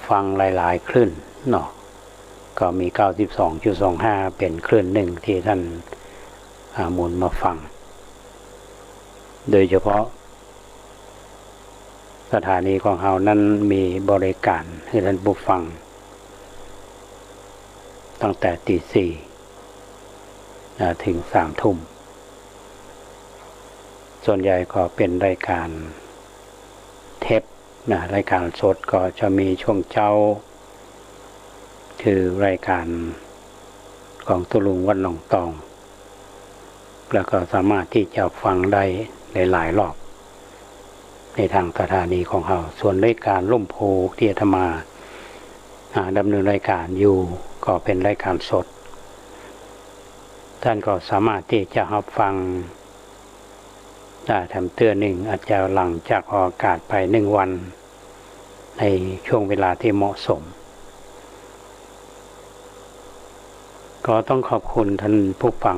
ฟังหลายๆคลื่นเนาะก็มี 92.25 เป็นคลื่นหนึ่งที่ท่านหมุนมาฟังโดยเฉพาะสถานีของเรานั้นมีบริการให้ท่านผู้ฟังตั้งแต่ตี 4ถึง 3 ทุ่มส่วนใหญ่ก็เป็นรายการเทปรายการสดก็จะมีช่วงเช้าคือรายการของตุลุงวัดหนองตองแล้วก็สามารถที่จะฟังได้หลายรอบในทางสถานีของเราส่วนรายการล่มโพที่อาตมาดำเนินรายการอยู่ก็เป็นรายการสดท่านก็สามารถที่จะรับฟังได้ทำเตือนหนึ่งอาจจะหลังจากออกอากาศไป1 วันในช่วงเวลาที่เหมาะสมก็ต้องขอบคุณท่านผู้ฟัง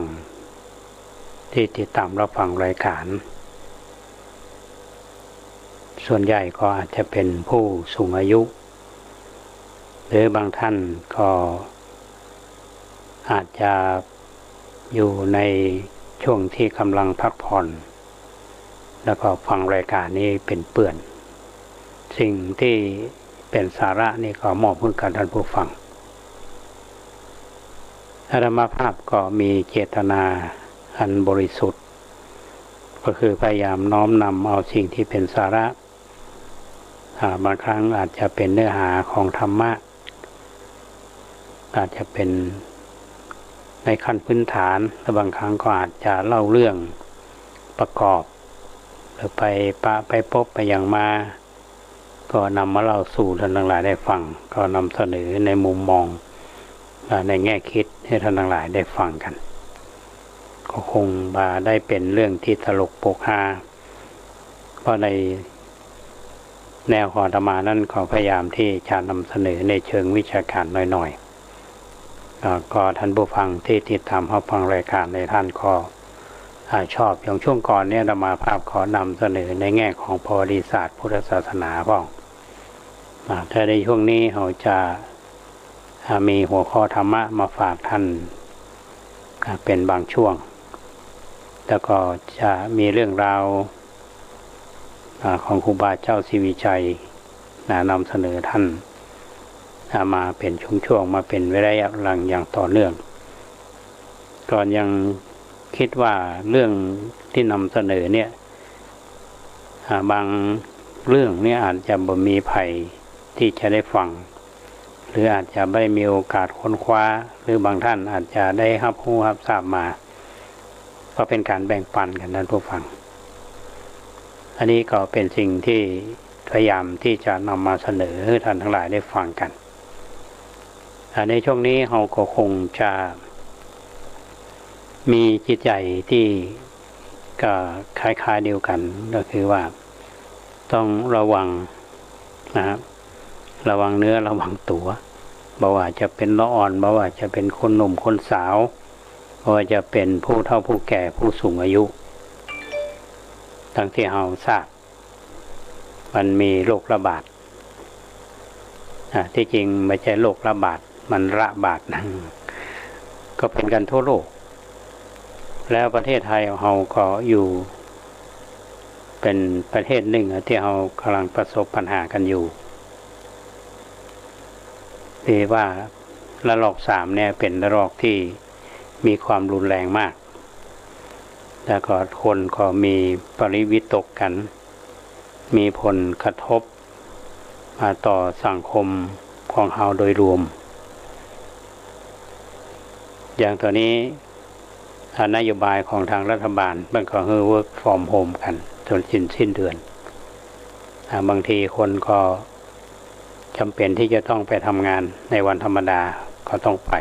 ที่ติดตามรับฟังรายการส่วนใหญ่ก็อาจจะเป็นผู้สูงอายุหรือบางท่านก็อาจจะอยู่ในช่วงที่กำลังพักผ่อนแล้วก็ฟังรายการนี้เป็นเปื่อนสิ่งที่เป็นสาระนี่ก็มอบให้กับท่านผู้ฟังอาตมาภาพก็มีเจตนาอันบริสุทธิ์ก็คือพยายามน้อมนำเอาสิ่งที่เป็นสาระบางครั้งอาจจะเป็นเนื้อหาของธรรมะอาจจะเป็นในขั้นพื้นฐานและบางครั้งก็อาจจะเล่าเรื่องประกอบหรือไปพบไปอย่างมาก็นำมาเล่าสู่ท่านทั้งหลายได้ฟังก็นำเสนอในมุมมองในแง่คิดให้ท่านทั้งหลายได้ฟังกันก็คงได้เป็นเรื่องที่ตลกโปกฮาเพราะในแนวของอาตมานั้นก็พยายามที่จะนำเสนอในเชิงวิชาการหน่อยๆก็ท่านผู้ฟังที่ติดตามรับฟังรายการในท่านก็ชอบอย่างช่วงก่อนเนี่ยอาตมาภาพขอนำเสนอในแง่ของประวัติศาสตร์พุทธศาสนาบ้างแต่ในช่วงนี้เราจะมีหัวข้อธรรมะมาฝากท่านเป็นบางช่วงแล้วก็จะมีเรื่องราวของครูบาเจ้าศรีวิชัยนำเสนอท่านมาเป็นช่วงๆมาเป็นระยะหลังอย่างต่อเนื่องก่อนยังคิดว่าเรื่องที่นำเสนอเนี่ยบางเรื่องเนี่ยอาจจะบ่มีภัยที่จะได้ฟังหรืออาจจะไม่มีโอกาสค้นคว้าหรือบางท่านอาจจะได้รับรู้รับทราบมาก็เป็นการแบ่งปันกันท่านผู้ฟังอันนี้ก็เป็นสิ่งที่พยายามที่จะนำมาเสนอให้ท่านทั้งหลายได้ฟังกันในช่วงนี้เราก็คงจะมีจิตใจที่ก็คล้ายๆเดียวกันก็คือว่าต้องระวังนะครับระวังเนื้อระวังตัวบ่ว่าจะเป็นละอ่อนบ่ว่าจะเป็นคนหนุ่มคนสาวบ่ว่าจะเป็นผู้เฒ่าผู้แก่ผู้สูงอายุทั้งที่เราทราบมันมีโรคระบาดที่จริงไม่ใช่โรคระบาดมันระบาดนะก็เป็นกันทั่วโลกแล้วประเทศไทยเราก็อยู่เป็นประเทศหนึ่งที่เรากำลังประสบปัญหากันอยู่ที่ว่าระลอก3เนี่ยเป็นระลอกที่มีความรุนแรงมากแล้วก็คนก็มีปริวิตกกันมีผลกระทบมาต่อสังคมของเราโดยรวมอย่างตัวนี้นโยบายของทางรัฐบาลมันก็คือ work from home กันจนสิ้นเดือนบางทีคนก็จำเป็นที่จะต้องไปทำงานในวันธรรมดาก็ต้องไป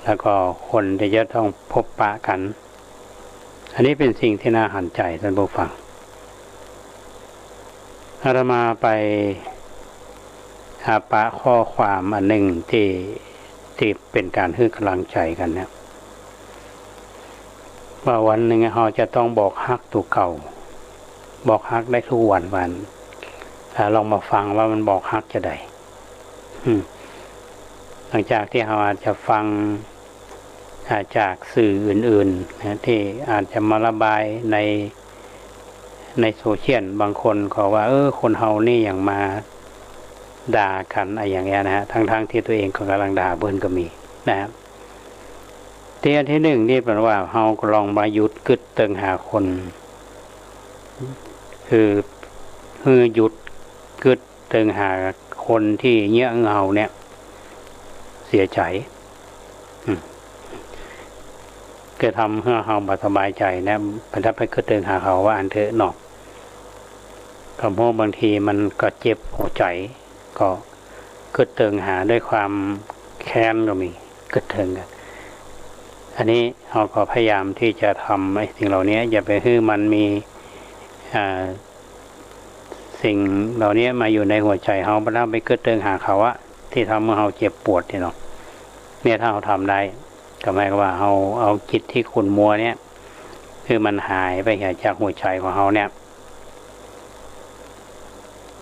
แล้วก็คนที่จะต้องพบปะกันอันนี้เป็นสิ่งที่น่าหันใจท่านผู้ฟังอาตมาไปปะข้อความอันหนึ่งที่เป็นการให้กำลังใจกันเนี่ยว่าวันหนึ่งเราจะต้องบอกฮักตัวเก่าบอกฮักได้ทุกวัน ลองมาฟังว่ามันบอกฮักจะได้หลังจากที่เราอาจจะฟังจากสื่ออื่นๆนะที่อาจจะมาระบายในโซเชียลบางคนขอว่าคนเฮานี่อย่างมาด่ากันอะไรอย่างเงี้ยนะฮะทั้งที่ตัวเองก็กำลังด่าเบิ้นก็มีนะครับที่หนึ่งนี่แปลว่าเฮาก็ลองมาหยุดกึดเติงหาคนคือหยุดกึดเติงหาคนที่เงี้ยเฮาเนี่ยเสียใจก็ทำให้เฮาสบายใจนะมันถ้าไปกึดเติงหาเขาว่าอันเถอะเนาะคำพูดบางทีมันก็เจ็บหัวใจก็กึดเติงหาด้วยความแค้นก็มีกึดเติงกันอันนี้เราก็พยายามที่จะทำไอ้สิ่งเหล่านี้อย่าไปให้มันมีสิ่งเหล่านี้มาอยู่ในหัวใจเราไม่ต้องไปกึดเติงหาเขาอะที่ทำเมื่อเราเจ็บปวดที่เนาะเนี่ยถ้าเราทำได้ก็หมายความว่าเราเอาจิตที่ขุ่นมัวเนี่ยคือมันหายไปจากหัวใจของเราเนี่ย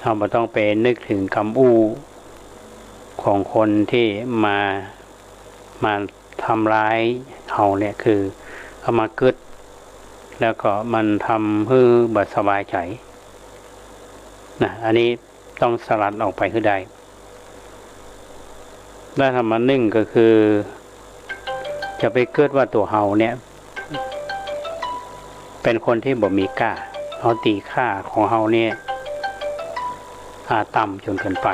เราไม่ต้องไปนึกถึงคำอู้ของคนที่มาทำร้ายเราเนี่ยคือเอามากึดแล้วก็มันทำให้บัดสบายใจนะอันนี้ต้องสลัดออกไปให้ได้ได้ทำมาหนึ่งก็คือจะไปกึดว่าตัวเฮาเนี่ยเป็นคนที่บ่มีค่าเอาตีค่าของเฮาเนี่ยต่ำจนเกินไป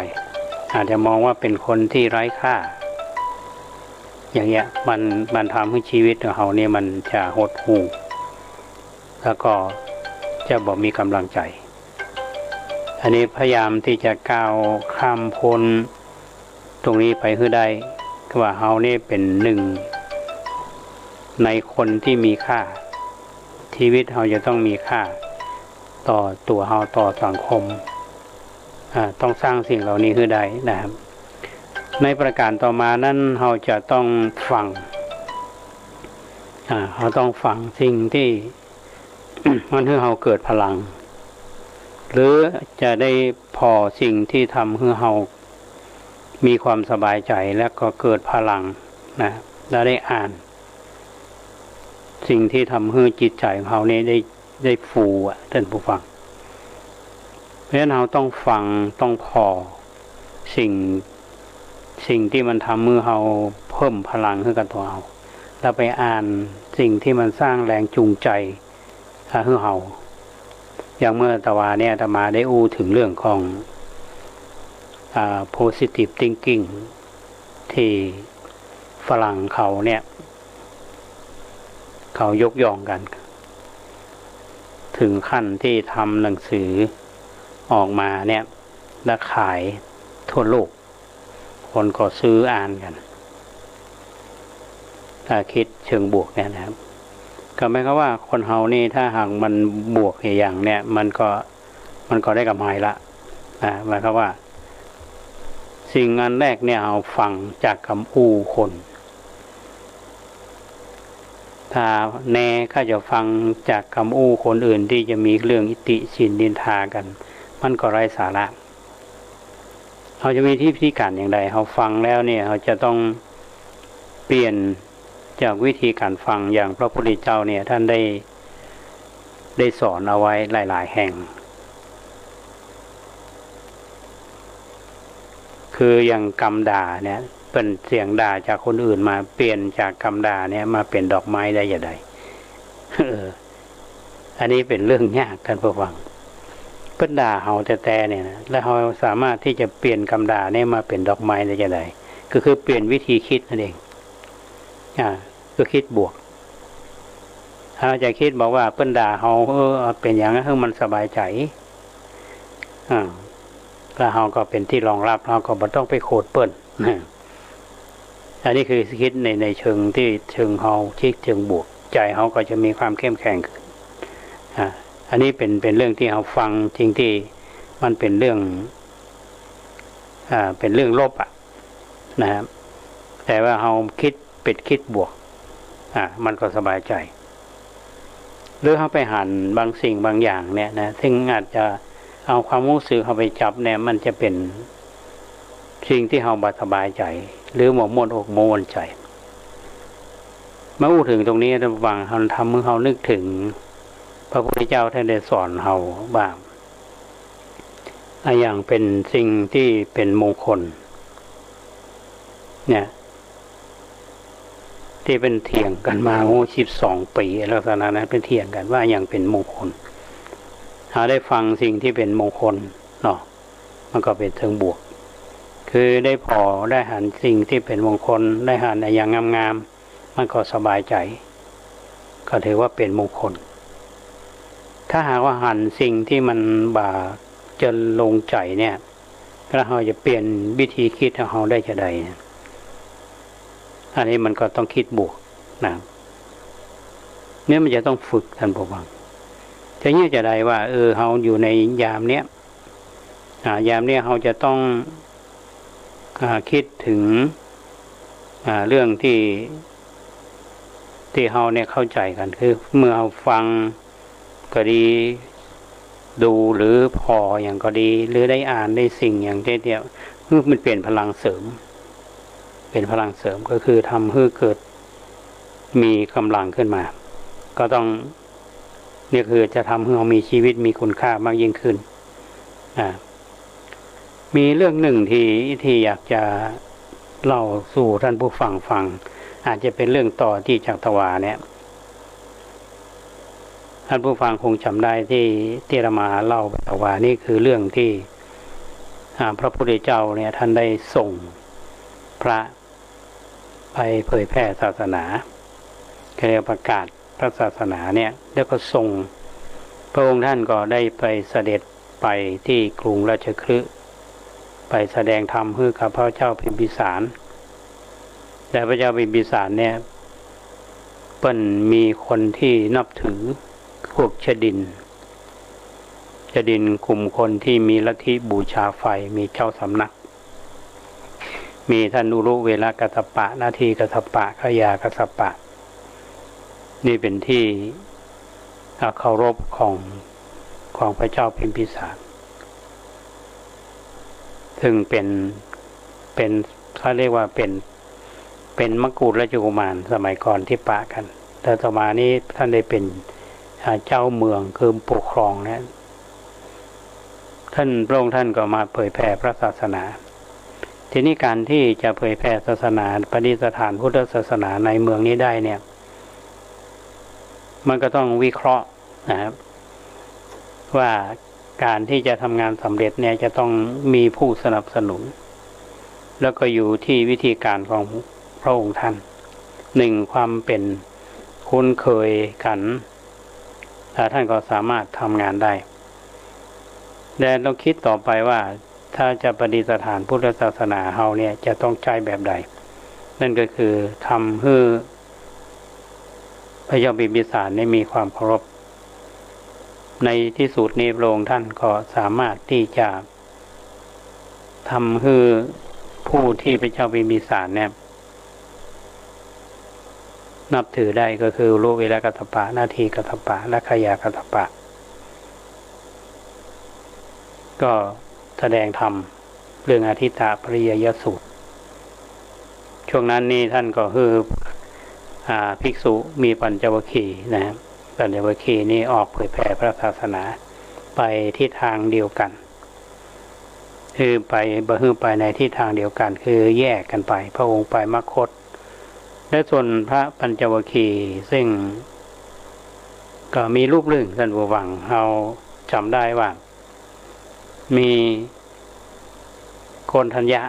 อาจจะมองว่าเป็นคนที่ไร้ค่าอย่างเงี้ยมันทำให้ชีวิตของเราเนี่ยมันจะหดหู่แล้วก็จะบ่มีกำลังใจอันนี้พยายามที่จะก้าวข้ามพ้นตรงนี้ไปให้ได้ว่าเราเนี่ยเป็นหนึ่งในคนที่มีค่าชีวิตเราจะต้องมีค่าต่อตัวเราต่อสังคมต้องสร้างสิ่งเหล่านี้ให้ได้นะครับในประการต่อมานั้นเราจะต้องฟังเราต้องฟังสิ่งที่ มันให้เราเกิดพลังหรือจะได้พอสิ่งที่ทำให้เรามีความสบายใจและก็เกิดพลังนะแล้วได้อ่านสิ่งที่ทำให้จิตใจของเราเนี่ยได้ฟูท่านผู้ฟังเพราะฉะนั้นเราต้องฟังต้องพอสิ่งที่มันทำมือเราเพิ่มพลังให้กับตัวเราแล้วไปอ่านสิ่งที่มันสร้างแรงจูงใจให้เราอย่างเมื่อตะวาเนี่ยอาตมาได้อู้ถึงเรื่องของpositive thinking ที่ฝรั่งเขาเนี่ยเขายกย่องกันถึงขั้นที่ทำหนังสือออกมาเนี่ยและขายทั่วโลกคนก็ซื้ออ่านกันถ้าคิดเชิงบวกเนี่ยนะครับก็หมายความว่าคนเฮานี่ถ้าหากมันบวกอย่างเนี่ยมันก็ได้กำไรละหมายความว่าสิ่งอันแรกเนี่ยเอาฟังจากคำอู้คนถ้าแน่ข้าจะฟังจากคำอู้คนอื่นที่จะมีเรื่องอิติฉินนินทากันมันก็ไร้สาระเขาจะมีที่พิธีการอย่างไรเขาฟังแล้วเนี่ยเขาจะต้องเปลี่ยนจากวิธีการฟังอย่างพระพุทธเจ้าเนี่ยท่านได้สอนเอาไว้หลายๆแห่งคืออย่างคำด่าเนี่ยเป็นเสียงด่าจากคนอื่นมาเปลี่ยนจากคำด่าเนี่ยมาเป็นดอกไม้ได้อย่างไรอันนี้เป็นเรื่องยากท่านผู้ฟังเพิ่นด่าเฮาแต่เนี่ยนะแล้วเราสามารถที่จะเปลี่ยนคำด่าเนี่ยมาเป็นดอกไม้ได้อย่างไรก็คือเปลี่ยนวิธีคิดนั่นเองก็คิดบวกเราจะคิดบอกว่าเพิ่นด่าเฮาเป็นอย่างนั้นให้มันสบายใจแล้วเราก็เป็นที่รองรับเราก็ไม่ต้องไปโคดเปิ้ลอันนี้คือคิดในเชิงที่เชิงเราคิดเชิงบวกใจเราก็จะมีความเข้มแข็งขึ้นอันนี้เป็นเรื่องที่เราฟังจริงที่มันเป็นเรื่องลบนะครับแต่ว่าเราคิดบวกมันก็สบายใจหรือเขาไปหันบางสิ่งบางอย่างเนี่ยนะซึ่งอาจจะ เอาความรู้สึกเขาไปจับเนี่ยมันจะเป็นสิ่งที่เราบสบายใจหรือหมกมุ่นอกมุ่นใจเมื่อพูดถึงตรงนี้ระหว่างเราทำเมื่อเรานึกถึงพระพุทธเจ้าท่านได้สอนเราบ้างอย่างเป็นสิ่งที่เป็นมงคลเนี่ยที่เป็นเถียงกันมา12 ปีลักษณะนั้นเป็นเถียงกันว่าอย่างเป็นมงคลเราได้ฟังสิ่งที่เป็นมงคลเนาะมันก็เป็นเชิงบวกคือได้พอได้หันสิ่งที่เป็นมงคลได้หันอย่างงามๆมันก็สบายใจก็ถือว่าเป็นมงคลถ้าหากว่าหันสิ่งที่มันบ่าจนลงใจเนี่ยแล้วเราจะเปลี่ยนวิธีคิดของเราได้จะใดอันนี้มันก็ต้องคิดบวกนะเนี่ยมันจะต้องฝึกท่านผู้ฟังจะเงี้ยจะได้ว่าเราอยู่ในยามเนี้ยยามเนี้ยเราจะต้องคิดถึงเรื่องที่เราเนี่ยเข้าใจกันคือเมื่อเราฟังก็ดีดูหรือพออย่างก็ดีหรือได้อ่านได้สิ่งอย่างเดียวมันเปลี่ยนพลังเสริมเป็นพลังเสริมก็คือทำให้เกิดมีกำลังขึ้นมาก็ต้องนี่คือจะทำให้เรามีชีวิตมีคุณค่ามากยิ่งขึ้นมีเรื่องหนึ่งที่อยากจะเล่าสู่ท่านผู้ฟังอาจจะเป็นเรื่องต่อที่จากตวาเนี่ยท่านผู้ฟังคงจำได้ที่เรามาเล่าตวานี่คือเรื่องที่พระพุทธเจ้าเนี่ยท่านได้ส่งพระไปเผยแพร่ศาสนาเรียกประกาศพระศาสนาเนี่ยแล้วก็ส่งพระองค์ท่านก็ได้ไปเสด็จไปที่กรุงราชคฤห์ไปแสดงธรรมให้กับพระเจ้าพิมพิสารแต่พระเจ้าพิมพิสารเนี่ยเปิ้นมีคนที่นับถือพวกชดินกลุ่มคนที่มีลัทธิบูชาไฟมีเจ้าสำนักมีท่านอุรุเวลกัสสปะนาทีกัสสปะขยากัสสปะนี่เป็นที่เคารพของพระเจ้าพิมพิสารซึ่งเป็นเขาเรียกว่าเป็นมกุฎราชกุมารสมัยก่อนที่ปะกันแต่ต่อมานี้ท่านได้เป็นเจ้าเมืองคือปกครองนะพระองค์ท่านก็มาเผยแผ่พระศาสนาทีนี้การที่จะเผยแผ่ศาสนาประดิษฐานพุทธศาสนาในเมืองนี้ได้เนี่ยมันก็ต้องวิเคราะห์นะครับว่าการที่จะทำงานสำเร็จเนี่ยจะต้องมีผู้สนับสนุนแล้วก็อยู่ที่วิธีการของพระองค์ท่านหนึ่งความเป็นคุ้นเคยกันท่านก็สามารถทำงานได้แต่เราคิดต่อไปว่าถ้าจะประดิษฐานพุทธศาสนาเฮาเนี่ยจะต้องใช้แบบใดนั่นก็คือทำให้พระเจ้าพิมพิสารได้มีความเคารพในที่สุดนี้พระองค์ท่านก็สามารถที่จะทำให้ผู้ที่พระเจ้าพิมพิสารเนี่ยนับถือได้ก็คือโลเวลกัสสปะนาทีกัสสปะและขยากัสสปะก็แสดงธรรมเรื่องอธิตตปริยยสูตรช่วงนั้นนี่ท่านก็คือภิกษุมีปัญจวัคคีย์นะครับปัญจวัคคีย์นี่ออกเผยแผ่พระศาสนาไปทิศทางเดียวกันคือไปในทิศทางเดียวกันคือแยกกันไปพระองค์ไปมคธและส่วนพระปัญจวัคคีย์ซึ่งก็มีรูปเรื่องท่านผู้ฟังเราจำได้ว่ามีโกณฑัญญะ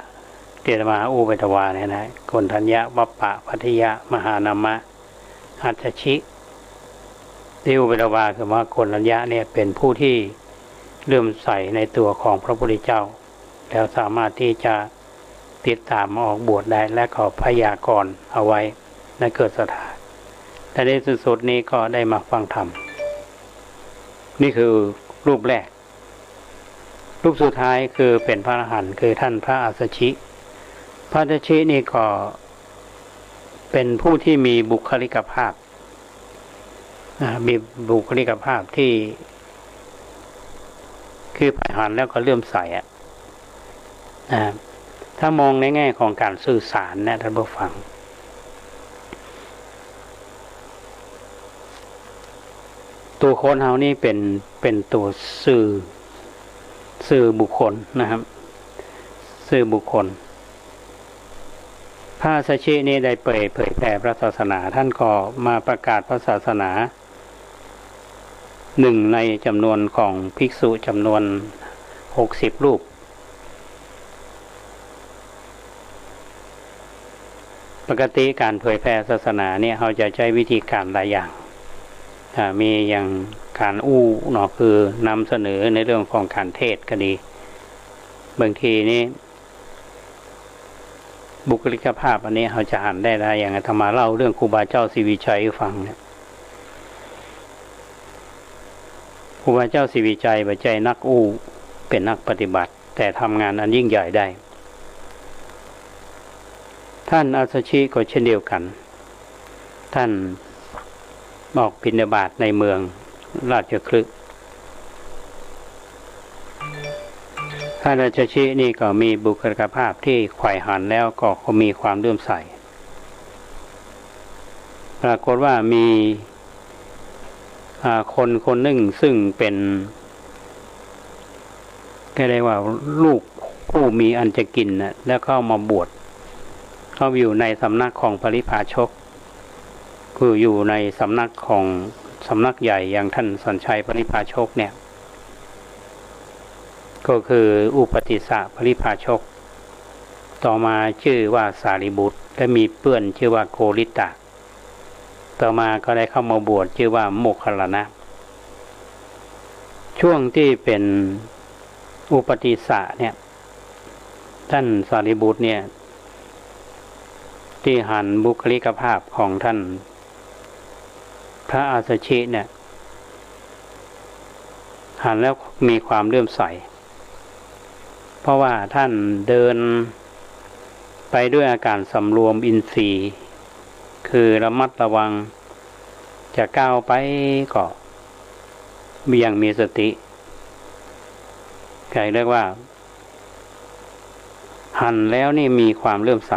เตมหาอุปตวาเนี่ยนะโกณฑัญญะวัปปะพัทยะมหานามะอัจฉชิที่อุปตวาคือว่าโกณฑัญญะเนี่ยเป็นผู้ที่เลื่อมใสในตัวของพระพุทธเจ้าแล้วสามารถที่จะติดตามออกบวชได้และขอพยากรณ์เอาไว้ในเกิดศรัทธาแต่ในสุดนี้ก็ได้มาฟังธรรมนี่คือรูปแรกรูปสุดท้ายคือเป็นพระอรหันต์คือท่านพระอัสสชิพระอัสสชินี่ก็เป็นผู้ที่มีบุคลิกภาพมีบุคลิกภาพที่ค คือผ่านแล้วก็เลื่อมใสถ้ามองในแง่ของการสื่อสารนะท่านผู้ฟังตัวคนเฮานี่เป็นตัวสื่อบุคคลนะครับสื่อบุคคลพระสัชชีนี้ได้เผยแผ่พระศาสนาท่านก็มาประกาศพระศาสนาหนึ่งในจำนวนของภิกษุจำนวน60 รูปปกติการเผยแผ่ศาสนาเนี่ยเขาจะใช้วิธีการหลายอย่างมีอย่างการเนาะคือนำเสนอในเรื่องของการเทศก็ดีบางทีนี่บุคลิกภาพอันนี้เขาจะอ่านได้หลายอย่างธรรมาเล่าเรื่องครูบาเจ้าศรีวิชัยฟังเนี่ยครูบาเจ้าศรีวิชัยปัจจัยนักเป็นนักปฏิบัติแต่ทำงานอันยิ่งใหญ่ได้ท่านอัสสชิก็เช่นเดียวกันท่านออกบิณฑบาตในเมืองราชคฤห์ท่านอัสสชินี่ก็มีบุคลิกภาพที่ไขว่หันแล้วก็มีความเลื่อมใสปรากฏว่ามีคนหนึ่งซึ่งเป็นก็เรียกว่าลูกผู้มีอันจะกินนะแล้วเข้ามาบวชเขาอยู่ในสำนักของปริพาชกคืออยู่ในสำนักใหญ่อย่างท่านสัญชัยปริพาชกเนี่ยก็คืออุปติสสะปริพาชกต่อมาชื่อว่าสารีบุตรและมีเพื่อนชื่อว่าโกริตะต่อมาก็ได้เข้ามาบวชชื่อว่าโมคคัลลานะช่วงที่เป็นอุปติสสะเนี่ยท่านสารีบุตรเนี่ยที่หันบุคลิกภาพของท่านพระอัสสชิเนี่ยหันแล้วมีความเลื่อมใสเพราะว่าท่านเดินไปด้วยอาการสำรวมอินทรีย์คือระมัดระวังจะก้าวไปก็ยังมีสติเรียกว่าหันแล้วนี่มีความเลื่อมใส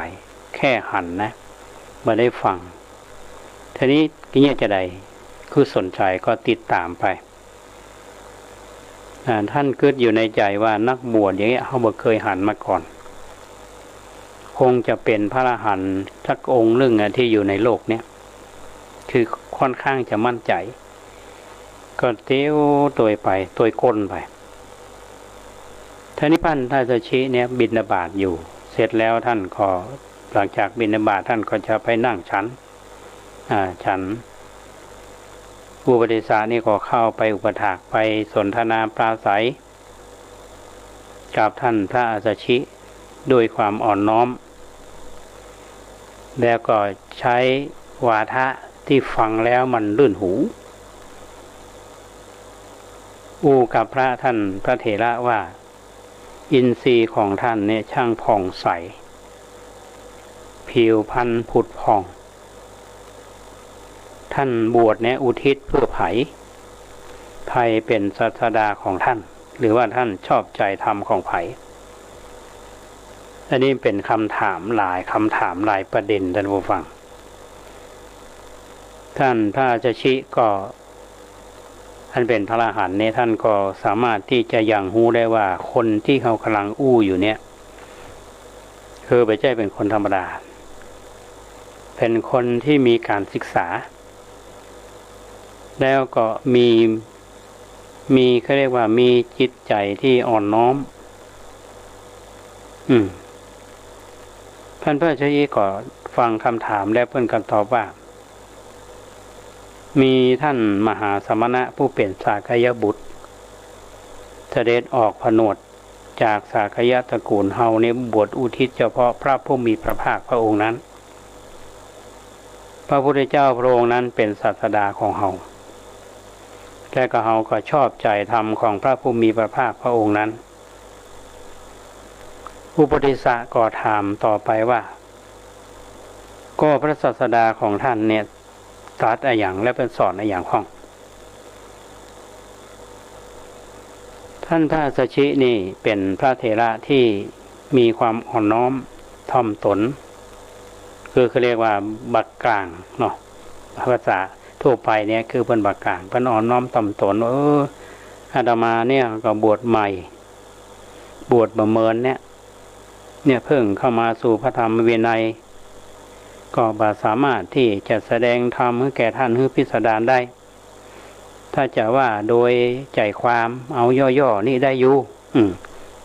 แค่หันนะมาได้ฟังทีนี้กิเลสจะใดคือสนใจก็ติดตามไปท่านคิดอยู่ในใจว่านักบวชอย่างเงี้ยเขาบ่เคยหันมาก่อนคงจะเป็นพระอรหันต์สักองค์หนึ่งที่อยู่ในโลกเนี้ยคือค่อนข้างจะมั่นใจก็เตี้ยวตัวก้นไปท่านี้ท่านอัสสชิเนี่ยบิณฑบาตอยู่เสร็จแล้วท่านก็หลังจากบิณฑบาตท่านก็จะไปนั่งฉันอุปติสสะนี่ก็เข้าไปอุปถากไปสนทนาปราศัยกับท่านพระอัสสชิด้วยความอ่อนน้อมแล้วก็ใช้วาทะที่ฟังแล้วมันลื่นหูกับพระท่านพระเถระว่าอินทรีย์ของท่านเนี่ยช่างผ่องใสผิวพรรณผุดผ่องท่านบวชเนี่ยอุทิศเพื่อไผ่เป็นศาสดาของท่านหรือว่าท่านชอบใจธรรมของไผ่อันนี้เป็นคำถามหลายประเด็นท่านผู้ฟังท่านพระอัสสชิก็ท่านเป็นพระอรหันต์เนี่ยท่านก็สามารถที่จะยังรู้ได้ว่าคนที่เขากำลังอยู่เนี่ยคือไม่ใช่เป็นคนธรรมดาเป็นคนที่มีการศึกษาแล้วก็มีเขาเรียกว่ามีจิตใจที่อ่อนน้อมท่านพระอัสสชิก็ฟังคำถามแล้วเพิ่นก็ตอบว่ามีท่านมหาสมณะผู้เป็นสากยบุตรเสด็จออกผนวดจากสากยตระกูลเฮานี้บวชอุทิศเฉพาะพระผู้มีพระภาคพระองค์นั้นพระพุทธเจ้าพระองค์นั้นเป็นศาสดาของเฮาและก็เฮาก็ชอบใจธรรมของพระผู้มีพระภาคพระองค์นั้นอุปติสสะก็ถามต่อไปว่าก็พระศาสดาของท่านเนี่ยตรัสอะไรอย่างและเป็นสอนอะไรอย่างข้อง ท่านพระสัชชินี่เป็นพระเถระที่มีความอ่อนน้อมถ่อมตนคือเขาเรียกว่าบักกลางเนาะภาษาทั่วไปเนี่ยคือเป็นบักกลางเป็นอ่อนน้อมถ่อมตนอาตมาเนี่ยก็บวชใหม่บวชประเมินเนี่ยเพิ่งเข้ามาสู่พระธรรมวินัยก็บ่สามารถที่จะแสดงธรรมให้แก่ท่านให้พิสดารได้ถ้าจะว่าโดยใจความเอาย่อๆนี่ได้อยู่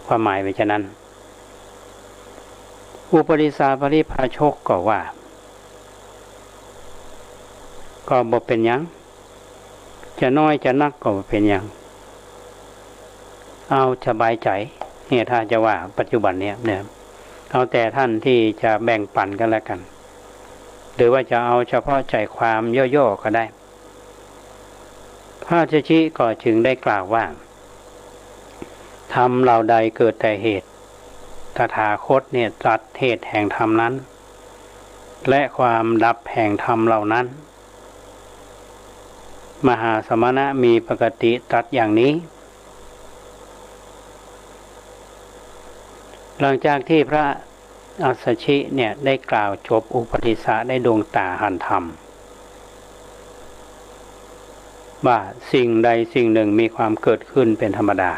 ความหมายเป็นฉะนั้นอุปริสาปริภาชกก็ว่าก็บ่เป็นหยังจะน้อยจะนักก็บ่เป็นหยังเอาสบายใจเนี่ยถ้าจะว่าปัจจุบันเนี่ยเอาแต่ท่านที่จะแบ่งปันกันแล้วกันหรือว่าจะเอาเฉพาะใจความย่อๆก็ได้พระสัชชิก็จึงได้กล่าวว่าธรรมเหล่าใดเกิดแต่เหตุตถาคตเนี่ยตรัสเหตุแห่งธรรมนั้นและความดับแห่งธรรมเหล่านั้นมหาสมณะมีปกติตรัสอย่างนี้หลังจากที่พระอัสสชิเนี่ยได้กล่าวจบอุปติสสะได้ดวงตาหันธรรมว่าสิ่งใดสิ่งหนึ่งมีความเกิดขึ้นเป็นธรรมดา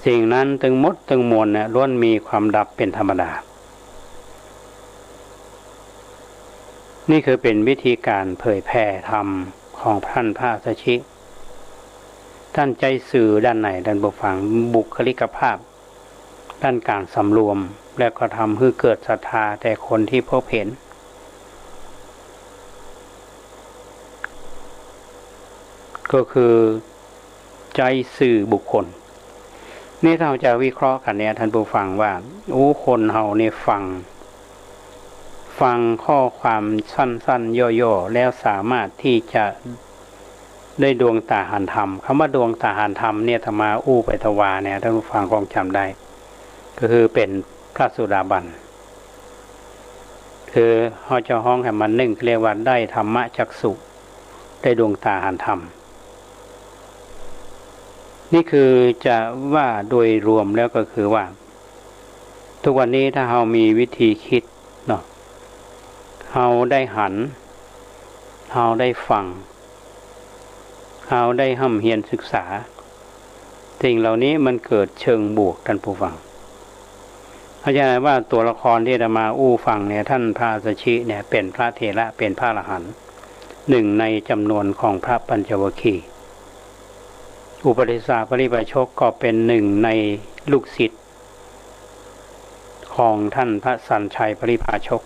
สิ่งนั้นตึงมดตึงมวลเนี่ยล้วนมีความดับเป็นธรรมดานี่คือเป็นวิธีการเผยแผ่ธรรมของท่านพระอัสสชิท่านใจสื่อด้านไหนด้านบุฟังบุคลิกภาพด้านการสำรวมและก็ทำให้เกิดศรัทธาแต่คนที่พบเห็นก็คือใจสื่อบุคคลนี่เราจะวิเคราะห์กันเนี่ยท่านผู้ฟังว่าคนเฮาเนี่ยฟังข้อความสั้นๆย่อๆแล้วสามารถที่จะได้ดวงตาหันธรรมคำว่าดวงตาหันธรรมเนี่ยธรรมาไปทวาเนี่ยท่านผู้ฟังคงจำได้ก็คือเป็นพระโสดาบันคือเขาจะห้องให้มันนึ่งเรียกว่าได้ธรรมจักษุได้ดวงตาหันธรรมนี่คือจะว่าโดยรวมแล้วก็คือว่าทุกวันนี้ถ้าเรามีวิธีคิดเนาะเราได้หันเราได้ฟังเราได้ห้ำเฮียนศึกษาสิ่งเหล่านี้มันเกิดเชิงบวกท่านผู้ฟังเข้าใจว่าตัวละครที่จะมาฟังเนี่ยท่านพระอัสสชิเนี่ยเป็นพระเถระเป็นพระอรหันต์หนึ่งในจำนวนของพระปัญจวัคคีย์อุปติสสะปริภาชกก็เป็นหนึ่งในลูกศิษย์ของท่านพระสัญชัยปริภาชก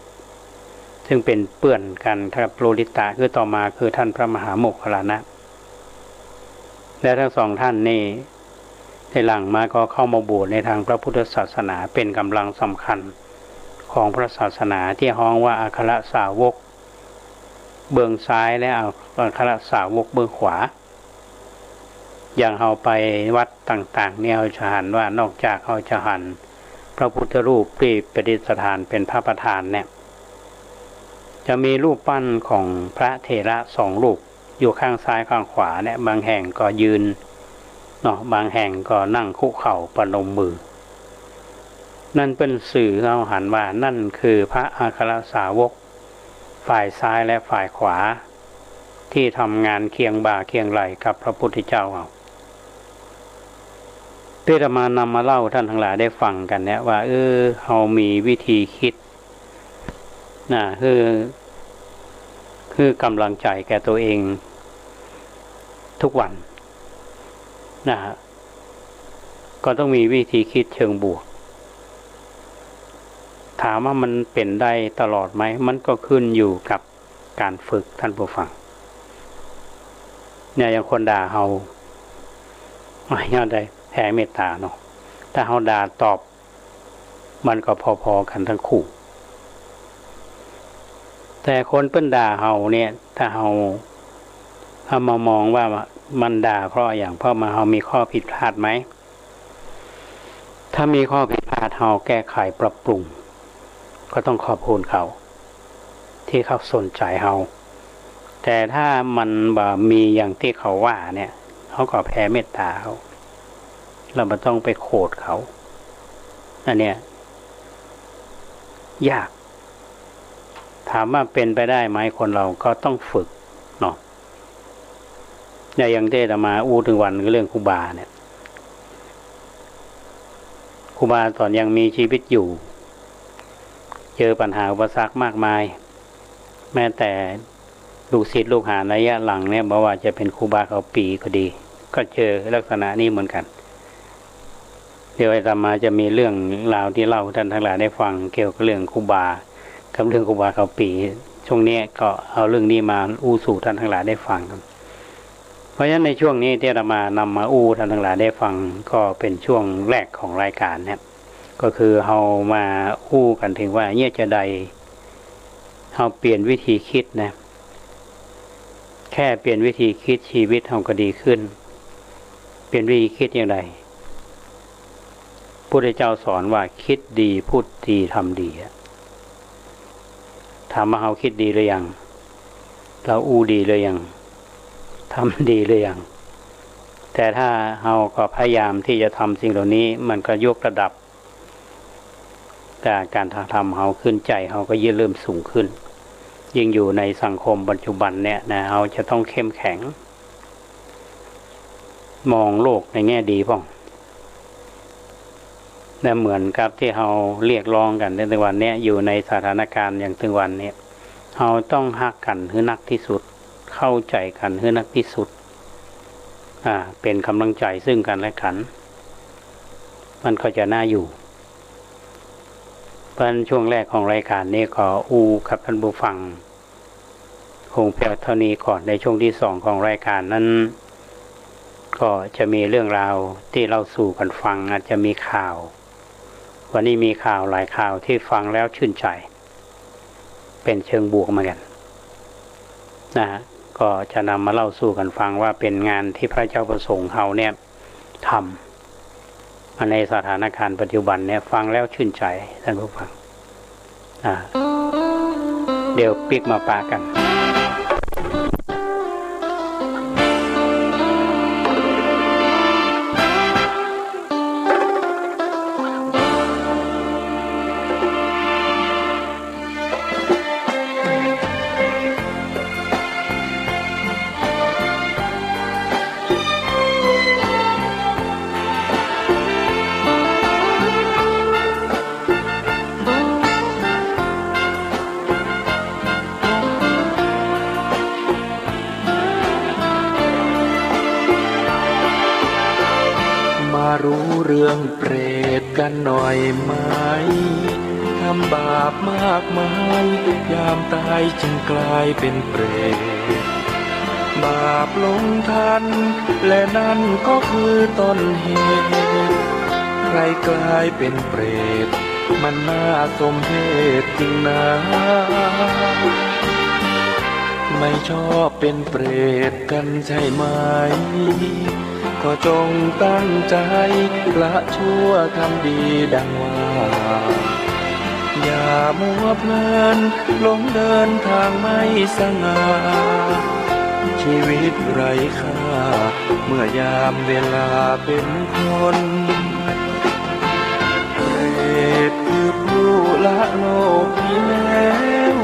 ซึ่งเป็นเปื้อนกันกับโลลิตะคือต่อมาคือท่านพระมหาโมคคัลลานะและทั้งสองท่านนี่ในหลังมาก็เข้ามาบวชในทางพระพุทธศาสนาเป็นกำลังสำคัญของพระศาสนาที่ฮ้องว่าอัครสาวกเบื้องซ้ายและอัครสาวกเบื้องขวาอย่างเราไปวัดต่างๆเนี่ยเราจะหันว่านอกจากเราจะหันพระพุทธรูปที่ประดิษฐานเป็นพระประธานเนี่ยจะมีรูปปั้นของพระเถระสองรูปอยู่ข้างซ้ายข้างขวาเนี่ยบางแห่งก็ยืนเนาะบางแห่งก็นั่งคุกเข่าประนมมือนั่นเป็นสื่อเราหันว่านั่นคือพระอัครสาวกฝ่ายซ้ายและฝ่ายขวาที่ทำงานเคียงบ่าเคียงไหล่กับพระพุทธเจ้าที่จะมานำมาเล่าท่านทั้งหลายได้ฟังกันเนี่ยว่าเรามีวิธีคิดนะคือกำลังใจแก่ตัวเองทุกวันนะฮะก็ต้องมีวิธีคิดเชิงบวกถามว่ามันเป็นได้ตลอดไหมมันก็ขึ้นอยู่กับการฝึกท่านผู้ฟังเนี่ยอย่างคนด่าเราไม่ยอมได้แผ่เมตตาเนาะถ้าเราด่าตอบมันก็พอๆกันทั้งคู่แต่คนเปิ้นด่าเราเนี่ยถ้าเราเอามามองว่ามันด่าเพราะอย่างเพราะเรามีข้อผิดพลาดไหมถ้ามีข้อผิดพลาดเราแก้ไขปรับปรุงก็ต้องขอบคุณเขาที่เขาสนใจเราแต่ถ้ามันมีอย่างที่เขาว่าเนี่ยเขาก็แผ่เมตตาเขา เราไม่ต้องไปโขดเขาอันเนี้ยยากถามว่าเป็นไปได้ไหมคนเราก็ต้องฝึกเนาะอย่างที่อาตมาอู้ถึงวันเรื่องครูบาเนี่ยครูบาตอนยังมีชีวิตอยู่เจอปัญหาอุปสรรคมากมายแม้แต่ลูกศิษย์ลูกหาระยะหลังเนี่ยบอกว่าจะเป็นครูบาเขาปีก็ดีก็เจอลักษณะนี้เหมือนกันเดี๋ยวอาตมาจะมีเรื่องราวที่เล่าท่านทั้งหลายได้ฟังเกี่ยวกับเรื่องครูบากับเรื่องครูบาเขาปีช่วงนี้ก็เอาเรื่องนี้มาอู้สู่ท่านทั้งหลายได้ฟังครับเพราะฉะนั้นในช่วงนี้ที่อาตมานำมาอู้ท่านทั้งหลายได้ฟังก็เป็นช่วงแรกของรายการเนี่ยก็คือเรามาอู้กันถึงว่าเนี่ยจะใดเราเปลี่ยนวิธีคิดนะแค่เปลี่ยนวิธีคิดชีวิตเราก็ดีขึ้นเปลี่ยนวิธีคิดอย่างไรพระพุทธเจ้าสอนว่าคิดดีพูดดีทำดีถามว่าเราคิดดีหรือยังเราอู้ดีหรือยังทำดีหรือยังแต่ถ้าเราก็พยายามที่จะทำสิ่งเหล่านี้มันก็ยกระดับแต่การทำเราขึ้นใจเราก็ยิ่งเริ่มสูงขึ้นยิ่งอยู่ในสังคมปัจจุบันเนี่ยนะเราจะต้องเข้มแข็งมองโลกในแง่ดีพ่องและเหมือนกับที่เราเรียกร้องกันในถึงวันนี้อยู่ในสถานการณ์อย่างถึงวันนี้เราต้องฮักกันให้นักที่สุดเข้าใจกันให้นักที่สุดเป็นกำลังใจซึ่งกันและกันมันก็จะน่าอยู่เพราะช่วงแรกของรายการนี้ขออูกับท่านผู้ฟังคงเพียงเท่านี้ก่อนในช่วงที่2ของรายการนั้นก็จะมีเรื่องราวที่เราสู่กันฟังอาจจะมีข่าววันนี้มีข่าวหลายข่าวที่ฟังแล้วชื่นใจเป็นเชิงบวกเหมือนกันนะก็จะนำมาเล่าสู่กันฟังว่าเป็นงานที่พระเจ้าประสงค์เขาเนี่ยทำในสถานการณ์ปัจจุบันเนี่ยฟังแล้วชื่นใจท่านผู้ฟังเดี๋ยวปิกมาปากันรู้เรื่องเปรตกันหน่อยไหมทำบาปมากมายยามตายจึงกลายเป็นเปรตบาปลงทันและนั่นก็คือต้นเหตุใครกลายเป็นเปรตมันน่าสมเพชจริงนะไม่ชอบเป็นเปรตกันใช่ไหมก็จงตั้งใจละชั่วทำดีดังว่าอย่ามัวเพลินหลงเดินทางไม่สง่าชีวิตไร้ค่าเมื่อยามเวลาเป็นคนเปรตคือผู้ละโลกนี้แล้ว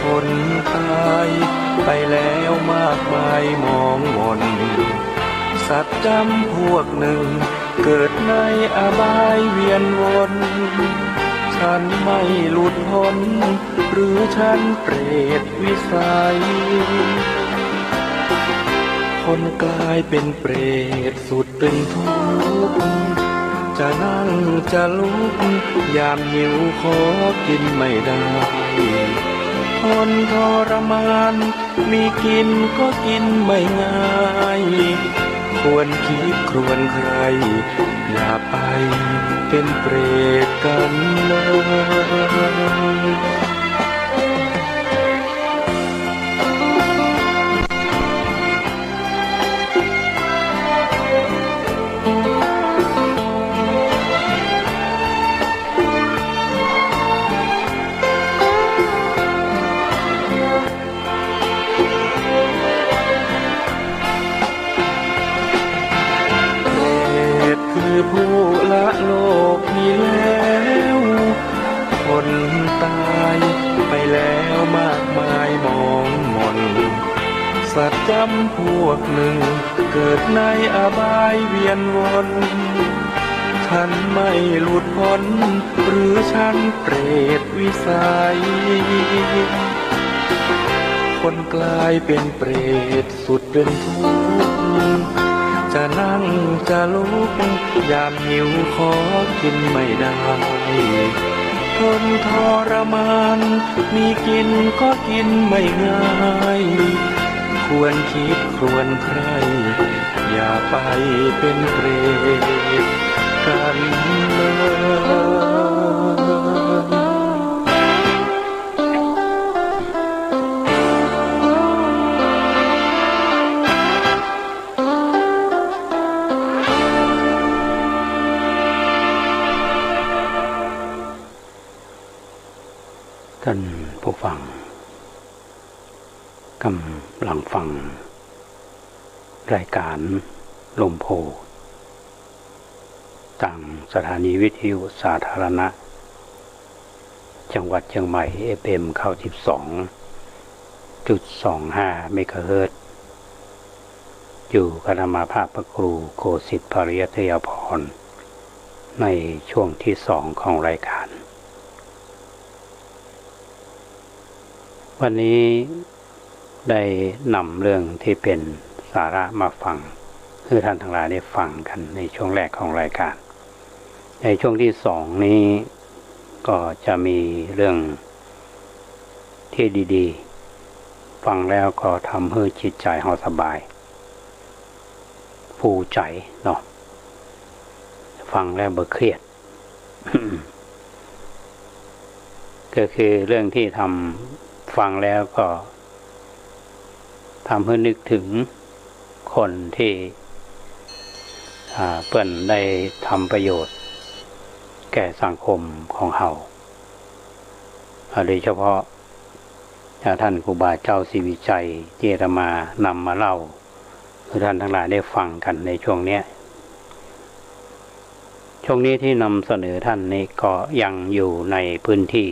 คนตายไปแล้วมากมายมองมนสัตว์จำพวกหนึ่งเกิดในอบายเวียนวนฉันไม่หลุดพ้นหรือฉันเปรตวิสัยคนกลายเป็นเปรตสุดเป็นทุกข์จะนั่งจะลุกยามหิวขอกินไม่ได้ทนทรมานมีกินก็กินไม่ง่ายควรคิดครวญใครอย่าไปเป็นเปรตกันเลย จำพวกหนึ่งเกิดในอบายเวียนวนฉันไม่หลุดพ้นหรือฉันเปรตวิสัยคนกลายเป็นเปรตสุดเป็นทุกข์จะนั่งจะลุกยามหิวขอกินไม่ได้ทนทรมานมีกินก็กินไม่ง่ายควรคิดควรใครอย่าไปเป็นเปรตกันเลยท่านผู้ฟังกำลังฟังรายการลมโพต่างสถานีวิทยุสาธารณะจังหวัดเชียงใหม่ FM 92.25 เมกะเฮิรตซ์อยู่คณะมาภาพพระครูโคสิทธิ์ภริยทยพรในช่วงที่2ของรายการวันนี้ได้นำเรื่องที่เป็นสาระมาฟังคือท่านทั้งหลายได้ฟังกันในช่วงแรกของรายการในช่วงที่2นี้ก็จะมีเรื่องที่ดีๆฟังแล้วก็ทำให้จิตใจเราสบายฟูใจเนาะฟังแล้วบ่เครียด ก็คือเรื่องที่ฟังแล้วก็ทำให้นึกถึงคนที่เปิ้นได้ทำประโยชน์แก่สังคมของเราโดยเฉพาะท่านครูบาเจ้าศรีวิชัยที่อาตมานำมาเล่าให้ท่านทั้งหลายได้ฟังกันในช่วงนี้ที่นำเสนอท่านนี้ก็ยังอยู่ในพื้นที่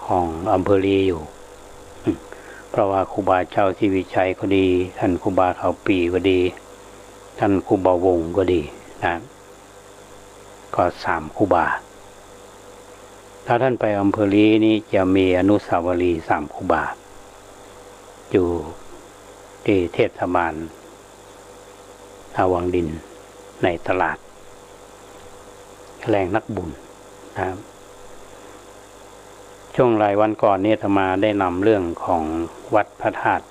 ของอำเภอลีอยู่เพราะว่าครูบาเจ้าศรีวิชัยก็ดีท่านครูบาเขาปีก็ดีท่านครูบาวงก็ดีนะก็3ครูบาถ้าท่านไปอำเภอลีนี้จะมีอนุสาวรีย์3ครูบาอยู่ที่เทศบาลวังดินในตลาดแรงนักบุญนะครับช่วงหลายวันก่อนนี้อาตมาได้นำเรื่องของวัดพระธาตุ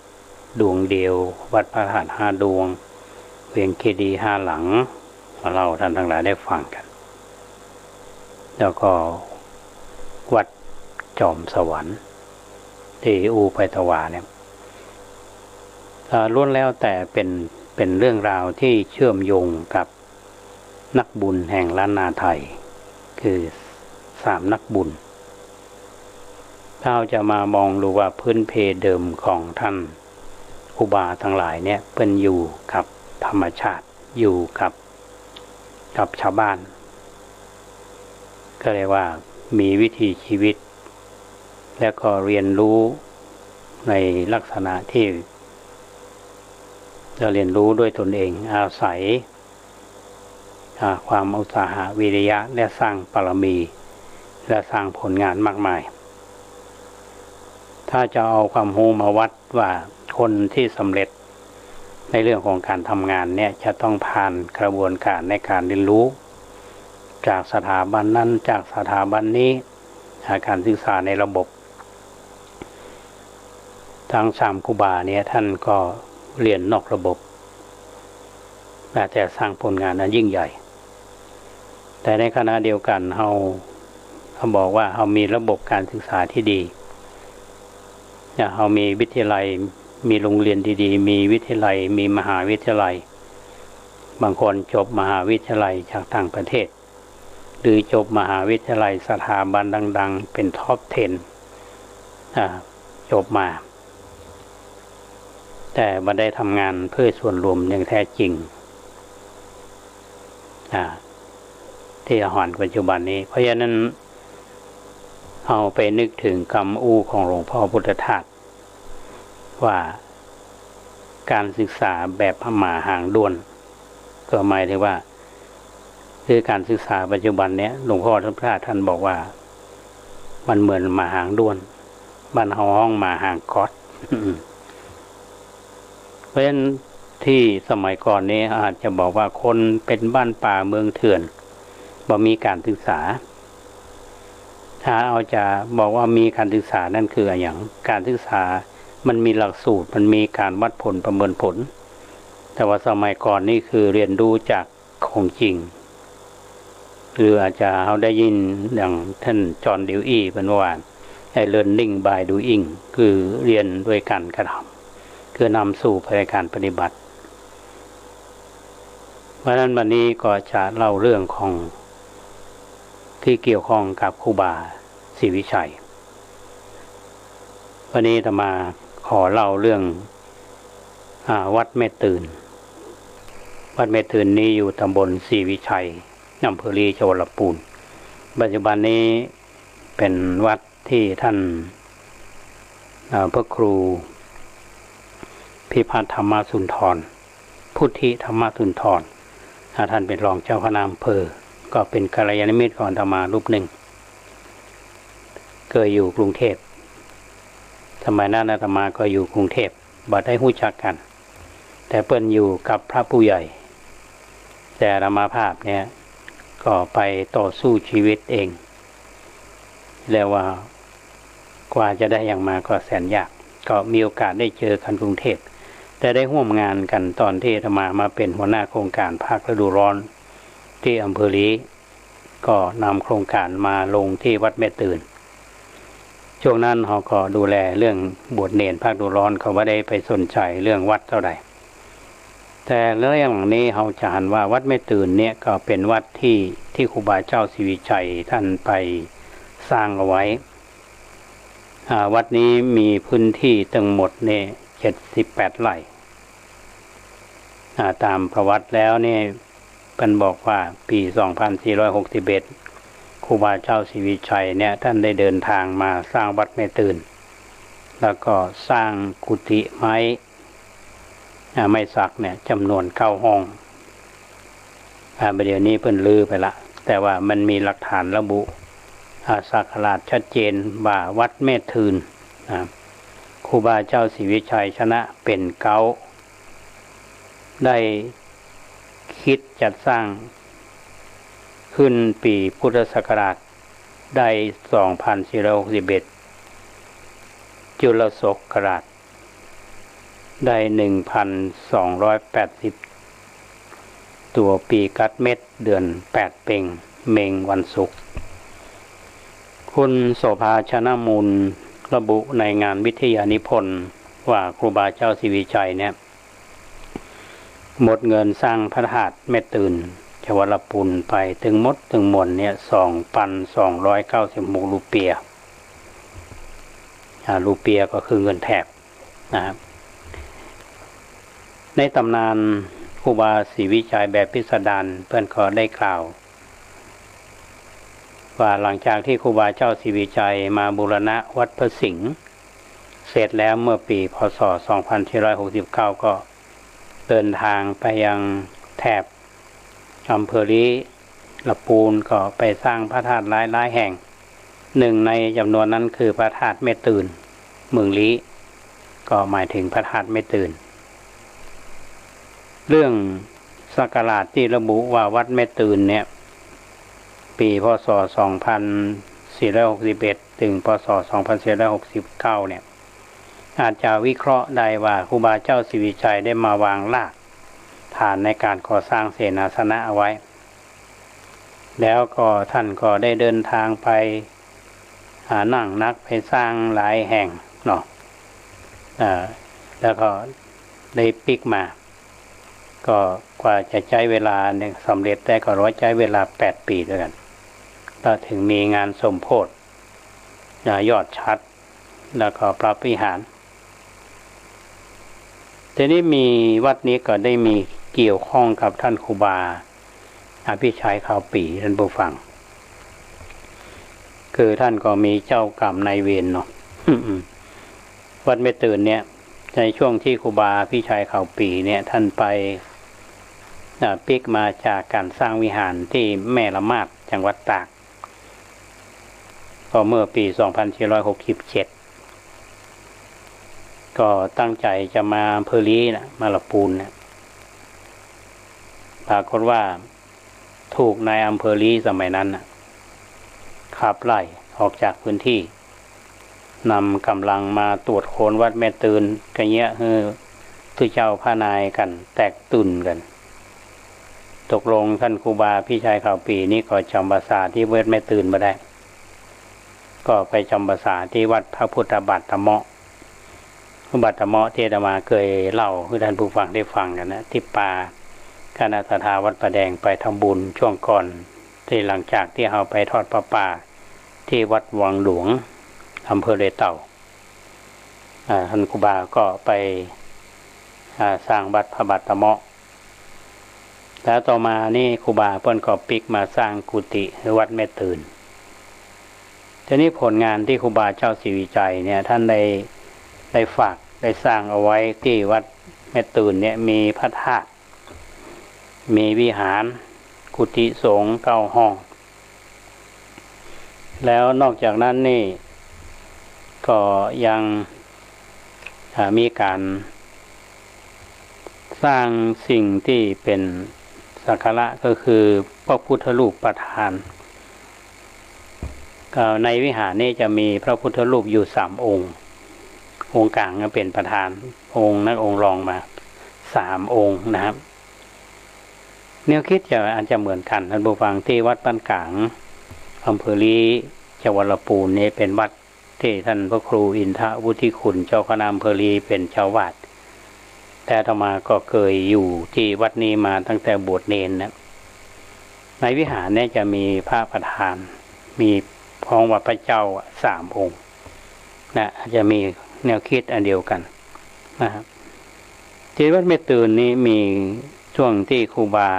ดวงเดียววัดพระธาตุ5ดวงเวียงเจดีย์5หลังมาเล่าท่านทั้งหลายได้ฟังกันแล้วก็วัดจอมสวรรค์ที่อู่ไปตวาเนี่ยล้วนแล้วแต่เป็นเรื่องราวที่เชื่อมโยงกับนักบุญแห่งล้านนาไทยคือ3นักบุญถ้าเราจะมามองดูว่าพื้นเพเดิมของท่านครูบาทั้งหลายเนี่ยเป็นอยู่กับธรรมชาติอยู่กับชาวบ้านก็เรียกว่ามีวิถีชีวิตแล้วก็เรียนรู้ในลักษณะที่จะเรียนรู้ด้วยตนเองอาศัยความอุตสาหะวิริยะและสร้างบารมีและสร้างผลงานมากมายถ้าจะเอาความรู้มาวัดว่าคนที่สำเร็จในเรื่องของการทำงานเนี่ยจะต้องผ่านกระบวนการในการเรียนรู้จากสถาบันนั้นจากสถาบันนี้การศึกษาในระบบทั้ง3ครูบาเนี่ยท่านก็เรียนนอกระบบแต่สร้างผลงานนั้นยิ่งใหญ่แต่ในขณะเดียวกันเขาบอกว่าเขามีระบบการศึกษาที่ดีเขามีวิทยาลัยมีโรงเรียนดีๆมีวิทยาลัยมีมหาวิทยาลัยบางคนจบมหาวิทยาลัยจากต่างประเทศหรือจบมหาวิทยาลัยสถาบันดังๆเป็นท็อป 10จบมาแต่ไม่ได้ทำงานเพื่อส่วนรวมอย่างแท้จริงที่อาหารปัจจุบันนี้เพราะฉะนั้นเอาไปนึกถึงคำอู้ของหลวงพ่อพุทธทาสว่า การศึกษาแบบหมาหางด้วนก็หมายถึงว่าคือการศึกษาปัจจุบันเนี้ยหลวงพ่อท่านบอกว่ามันเหมือนหมาหางด้วนบ้านห้องหมาหางก๊อต เพราะฉะนั้นที่สมัยก่อนนี้อาจจะบอกว่าคนเป็นบ้านป่าเมืองเถื่อนบ่มีการศึกษาถ้าเอาจะบอกว่ามีการศึกษานั่นคืออย่างการศึกษามันมีหลักสูตรมันมีการวัดผลประเมินผลแต่ว่าสมัยก่อนนี่คือเรียนรู้จากของจริงหรืออาจจะเขาได้ยินอย่างท่านจอห์นดิวอีเป็นว่าให้ learning by doing คือเรียนด้วยการกระทำคือนำสู่ไปในการปฏิบัติเพราะฉะนั้นวันนี้ก็จะเล่าเรื่องของที่เกี่ยวข้องกับครูบาศรีวิชัยวันนี้อาตมาขอเล่าเรื่องวัดแม่ตื่นวัดแม่ตื่นนี้อยู่ตำบลศรีวิชัยอำเภอลีจังหวัดลำพูนปัจจุบันนี้เป็นวัดที่ท่านพระครูพิพัฒน์ธรรมสุนทรพุทธิธรรมสุนทรท่านเป็นรองเจ้าคณะอำเภอก็เป็นกัลยาณมิตรของอาตมารูปหนึ่งเคยอยู่กรุงเทพสมัยนั้นอาตมาก็อยู่กรุงเทพบ่ได้รู้จักกันแต่เปิ้นอยู่กับพระผู้ใหญ่แต่อาตมาภาพเนี่ยก็ไปต่อสู้ชีวิตเองแล้วว่ากว่าจะได้อย่างมาก็แสนยากก็มีโอกาสได้เจอกันกรุงเทพแต่ได้ร่วมงานกันตอนที่อาตมาเป็นหัวหน้าโครงการภาคฤดูร้อนที่อำเภอลีก็นำโครงการมาลงที่วัดแม่ตื่นช่วงนั้นเขาก็ดูแลเรื่องบวชเนรภาคฤดูร้อนเขาไม่ได้ไปสนใจเรื่องวัดเท่าไหร่แต่เรื่องนี้เขาจะเห็นว่าวัดแม่ตื่นเนี่ยก็เป็นวัดที่ครูบาเจ้าศรีวิชัยท่านไปสร้างเอาไว้วัดนี้มีพื้นที่ทั้งหมดเนี่ย78 ไร่ตามประวัติแล้วเนี่ยเป็นบอกว่าปี 2461 ครูบาเจ้าศรีวิชัยเนี่ยท่านได้เดินทางมาสร้างวัดแม่ตื่นแล้วก็สร้างกุฏิไม้สักเนี่ยจำนวน9 ห้องประเดี๋ยวนี้เพิ่นลือไปละแต่ว่ามันมีหลักฐานระบุสักราชชัดเจนว่าวัดแม่ตื่นครูบาเจ้าศรีวิชัยชนะเป็นเก้าได้คิดจัดสร้างขึ้นปีพุทธศักราชได้ 2461 จุลศักราชได้ 1,280 ตัวปีกัดเม็ดเดือน8 เพ็งเมงวันศุกร์คุณโสภาชนะมูลระบุในงานวิทยานิพนธ์ว่าครูบาเจ้าศรีวิชัยเนี่ยหมดเงินสร้างพระธาตุแม่ตื่นจังหวัดลำพูนไปถึงมวลเนี่ย 2,296 รูเปียรูเปียก็คือเงินแถบนะครับในตำนานครูบาศรีวิชัยแบบพิสดารเพื่อนก็ได้กล่าวว่าหลังจากที่ครูบาเจ้าศรีวิชัยมาบูรณะวัดพระสิงห์เสร็จแล้วเมื่อปีพ.ศ. 2469 ก็เดินทางไปยังแถบอำเภอลีลำพูนก็ไปสร้างพระธาตุหลายแห่งหนึ่งในจำนวนนั้นคือพระธาตุแม่ตื่นเมืองลีก็หมายถึงพระธาตุแม่ตื่นเรื่องศักราชที่ระบุว่าวัดแม่ตื่นเนี่ยปีพ.ศ. 2461 ถึงพ.ศ. 2469 เนี่ยอาจจะวิเคราะห์ได้ว่าครูบาเจ้าศรีวิชัยได้มาวางรากฐานในการก่อสร้างเสนาสนะเอาไว้แล้วก็ท่านก็ได้เดินทางไปนั่งนักไปสร้างหลายแห่งเนาะแล้วก็ได้ปิกมาก็กว่าจะใช้เวลาเนี่ยสำเร็จได้ก็ใช้เวลา8 ปีด้วยกันแล้วถึงมีงานสมโภชยอดชัดแล้วก็พระวิหารทีนี้มีวัดนี้ก็ได้มีเกี่ยวข้องกับท่านครูบาอภิชัยขาวปี่ท่านผู้ฟังคือท่านก็มีเจ้ากรรมนายเวรเนาะ วัดแม่ตื่นเนี่ย ในช่วงที่ครูบาพี่ชัยเขาปีเนี่ยท่านไปปิกมาจากการสร้างวิหารที่แม่ละมาดจังหวัดตากก็เมื่อปี 2467 ก็ตั้งใจจะมาอำเภอลีนะมาละปูนนะปรากฏว่าถูกนายอำเภอลีสมัยนั้นนะขับไล่ออกจากพื้นที่นำกำลังมาตรวจค้นวัดแม่ตื่นกันเงี้ยทุเจ้าพระนายกันแตกตุ่นกันตกลงท่านครูบาพี่ชัยเขาปีนี้ก็จำภาษาที่วัดแม่ตื่นมาได้ก็ไปจำภาษาที่วัดพระพุทธบาทธรรมะบัตรธรรมะที่อาตมาเคยเล่าให้ท่านผู้ฟังได้ฟังกันนะที่ป่าคณะทาวัดประแดงไปทำบุญช่วงก่อนที่หลังจากที่เราไปทอดประป่าที่วัดวังหลวงอำเภอเลเต่าท่านครูบาก็ไปสร้างวัดพระบาทธรรมะแล้วต่อมานี่ครูบาเพิ่นก็ปิกมาสร้างกุฏิหรือวัดแม่ตื่นทีนี้ผลงานที่ครูบาเจ้าศรีวิจัยเนี่ยท่านได้ฝากได้สร้างเอาไว้ที่วัดแม่ตื่นเนี่ยมีพระธาตุมีวิหารกุฏิสงฆ์9 ห้องแล้วนอกจากนั้นนี่ก็ยังมีการสร้างสิ่งที่เป็นสักการะก็คือพระพุทธรูปประธานในวิหารนี้จะมีพระพุทธรูปอยู่3 องค์องค์กลางก็เป็นประธานองค์นั้นองค์รองมา3 องค์นะครับแนวคิดอาจจะเหมือนกันท่านผู้ฟังที่วัดบ้านกลางอำเภอลีจังหวัดลำพูนนี่เป็นวัดที่ท่านพระครูอินทวุฒิคุณเจ้าคณะอำเภอลีเป็นเจ้าวาดแต่อาตมาก็เคยอยู่ที่วัดนี้มาตั้งแต่บวชเนรนะในวิหารเนี่ยจะมีพระประธานมีพระวัดพระเจ้า3 องค์นะจะมีแนวคิดอันเดียวกันนะครับที่วัดแม่ตื่นนี้มีช่วงที่ครูบา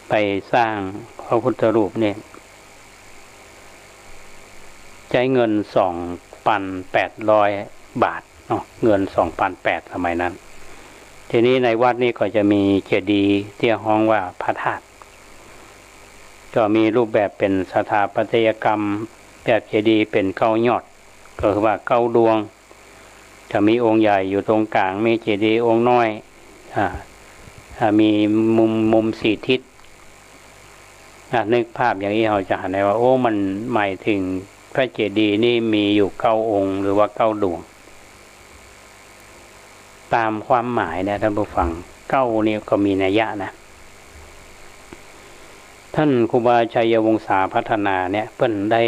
ไปสร้างพระพุทธรูปเนี่ยใช้เงิน 2,800 บาทเนาะเงิน 2,800 สมัยนั้นทีนี้ในวัดนี้ก็จะมีเจดีย์ที่ห้องว่าพระธาตุก็มีรูปแบบเป็นสถาปัตยกรรมแบบเจดีย์เป็น9 ยอดก็คือว่า9 ดวงจะมีองค์ใหญ่อยู่ตรงกลางมีเจดีย์องค์น้อยมีมุม4 ทิศนึกภาพอย่างนี้เราจะเห็นได้ว่าโอ้มันหมายถึงพระเจดีย์นี่มีอยู่9 องค์หรือว่า9 ดวงตามความหมายนะท่านผู้ฟัง9นี่ก็มีนัยยะนะท่านครูบาชัยวงศาพัฒนาเนี่ยเพิ่นได้